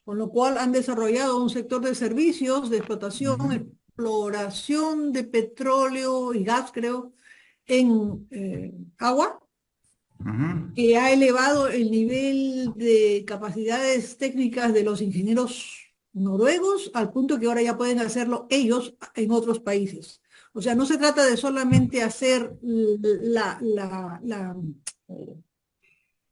con lo cual han desarrollado un sector de servicios, de explotación, exploración de petróleo y gas, creo, en agua, que ha elevado el nivel de capacidades técnicas de los ingenieros noruegos al punto que ahora ya pueden hacerlo ellos en otros países. O sea, no se trata de solamente hacer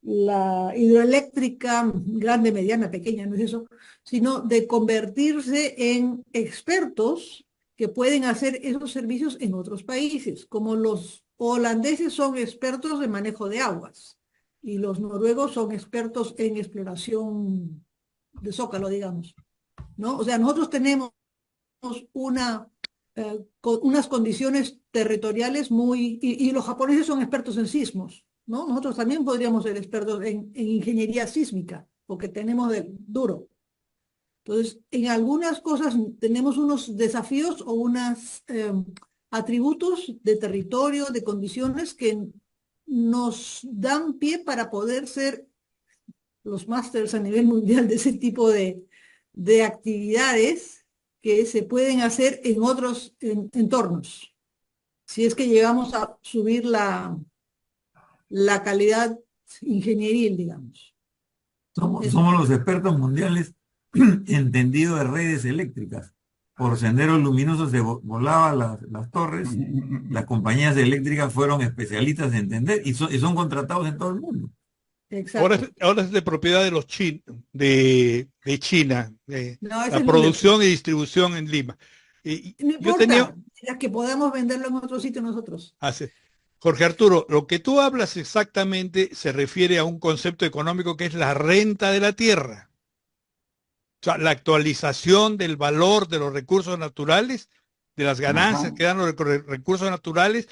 la hidroeléctrica grande, mediana, pequeña, no es eso, sino de convertirse en expertos que pueden hacer esos servicios en otros países, como los holandeses son expertos de manejo de aguas y los noruegos son expertos en exploración de zócalo, digamos, ¿no? O sea, nosotros tenemos unas condiciones territoriales y los japoneses son expertos en sismos, ¿no? Nosotros también podríamos ser expertos en ingeniería sísmica, porque tenemos de duro. Entonces, en algunas cosas tenemos unos desafíos o unos atributos de territorio, de condiciones que nos dan pie para poder ser los másters a nivel mundial de ese tipo de actividades que se pueden hacer en otros entornos. Si es que llegamos a subir la calidad ingenieril, digamos. Somos los expertos mundiales entendido de redes eléctricas. Por senderos luminosos se volaban las torres. Las compañías eléctricas fueron especialistas en entender y son contratados en todo el mundo. Ahora es de propiedad de los de China, No, la producción y distribución en Lima. No importa, que podamos venderlo en otro sitio nosotros. Jorge Arturo, lo que tú hablas exactamente se refiere a un concepto económico que es la renta de la tierra. O sea, la actualización del valor de los recursos naturales, de las ganancias que dan los recursos naturales,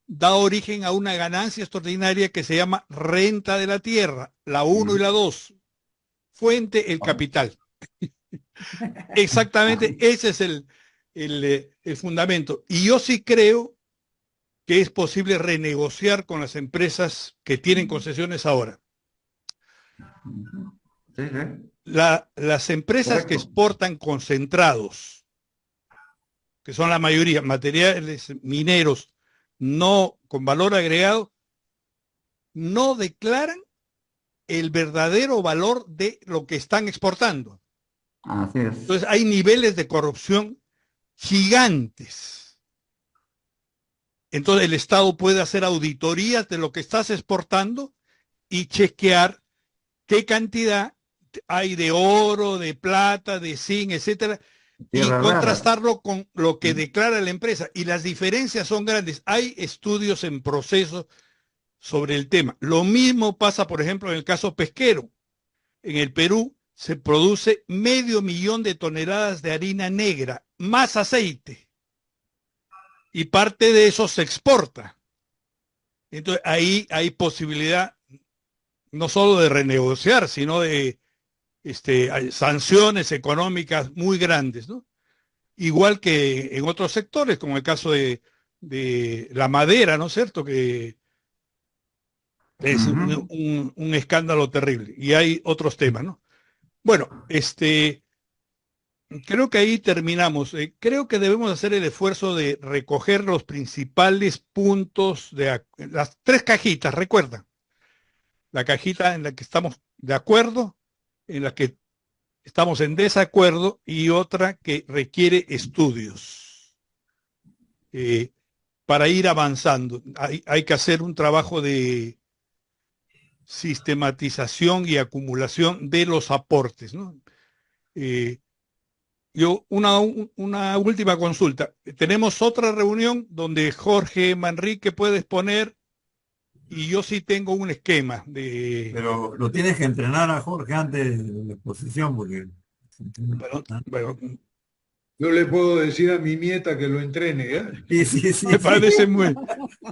da origen a una ganancia extraordinaria que se llama renta de la tierra, la 1 y la 2. Fuente, el capital. Exactamente, ese es el fundamento. Y yo sí creo que es posible renegociar con las empresas que tienen concesiones ahora. Las empresas que exportan concentrados, que son la mayoría, materiales mineros, no con valor agregado, no declaran el verdadero valor de lo que están exportando. Así es. Entonces hay niveles de corrupción gigantes. Entonces el Estado puede hacer auditorías de lo que estás exportando y chequear qué cantidad hay de oro, de plata, de zinc, etcétera, y contrastarlo con lo que declara la empresa. Y las diferencias son grandes. Hay estudios en proceso sobre el tema. Lo mismo pasa, por ejemplo, en el caso pesquero. En el Perú se produce 500,000 de toneladas de harina negra, más aceite. Y parte de eso se exporta. Entonces ahí hay posibilidad no solo de renegociar, sino de hay sanciones económicas muy grandes, ¿no? Igual que en otros sectores, como el caso de la madera, ¿no es cierto? Que es un escándalo terrible. Y hay otros temas, ¿no? Bueno, creo que ahí terminamos. Creo que debemos hacer el esfuerzo de recoger los principales puntos de las 3 cajitas, recuerda. La cajita en la que estamos de acuerdo, en la que estamos en desacuerdo, y otra que requiere estudios para ir avanzando. Hay que hacer un trabajo de sistematización y acumulación de los aportes, ¿no? Una última consulta. Tenemos otra reunión donde Jorge Manrique puede exponer, y yo sí tengo un esquema de... Pero lo tienes que entrenar a Jorge antes de la exposición, porque... Bueno, Yo le puedo decir a mi nieta que lo entrene, ¿ya? Sí, me parece muy...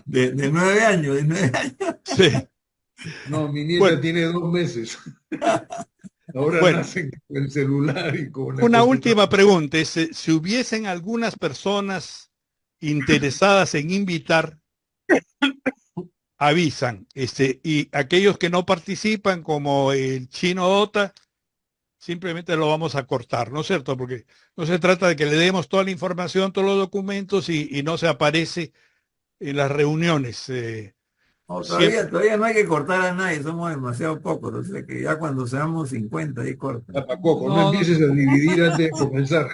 de 9 años, de 9 años. Sí. No, mi nieta Bueno. tiene 2 meses. Ahora Bueno. nacen con el celular y con la Una computadora. última pregunta es, si hubiesen algunas personas interesadas en invitar, avisan, y aquellos que no participan, como el Chino Ota, simplemente lo vamos a cortar, ¿no es cierto? Porque no se trata de que le demos toda la información, todos los documentos, y no se aparece en las reuniones. No, Siempre. todavía no hay que cortar a nadie, somos demasiado pocos, o sea que ya cuando seamos 50 ahí cortan. Ya, Paco, no empieces a dividir antes de comenzar.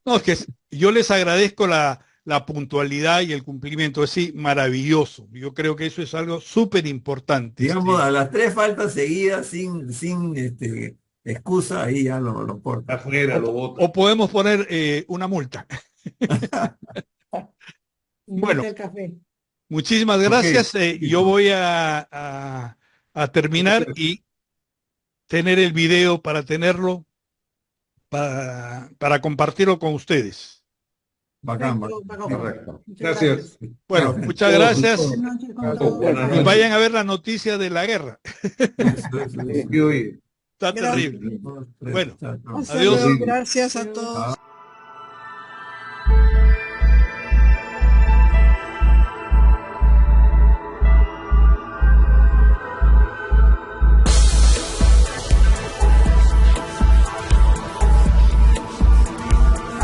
No, es que yo les agradezco la puntualidad y el cumplimiento, es sí, maravilloso. Yo creo que eso es algo súper importante. Digamos, a las 3 faltas seguidas, sin excusa, ahí ya lo cortan. Afuera, lo bota. O podemos poner una multa. Bueno, El café. muchísimas gracias. Yo voy a terminar y tener el video para tenerlo, para compartirlo con ustedes. Bacán, Correcto. Muchas Gracias. Bueno, muchas gracias. Buenas noches con Gracias. todos. Buenas Y noches. vayan a ver la noticia de la guerra. Eso. Y oye, Está Gracias. terrible. Bueno, Chao, chao. Hasta adiós. luego. Gracias a todos. Ah.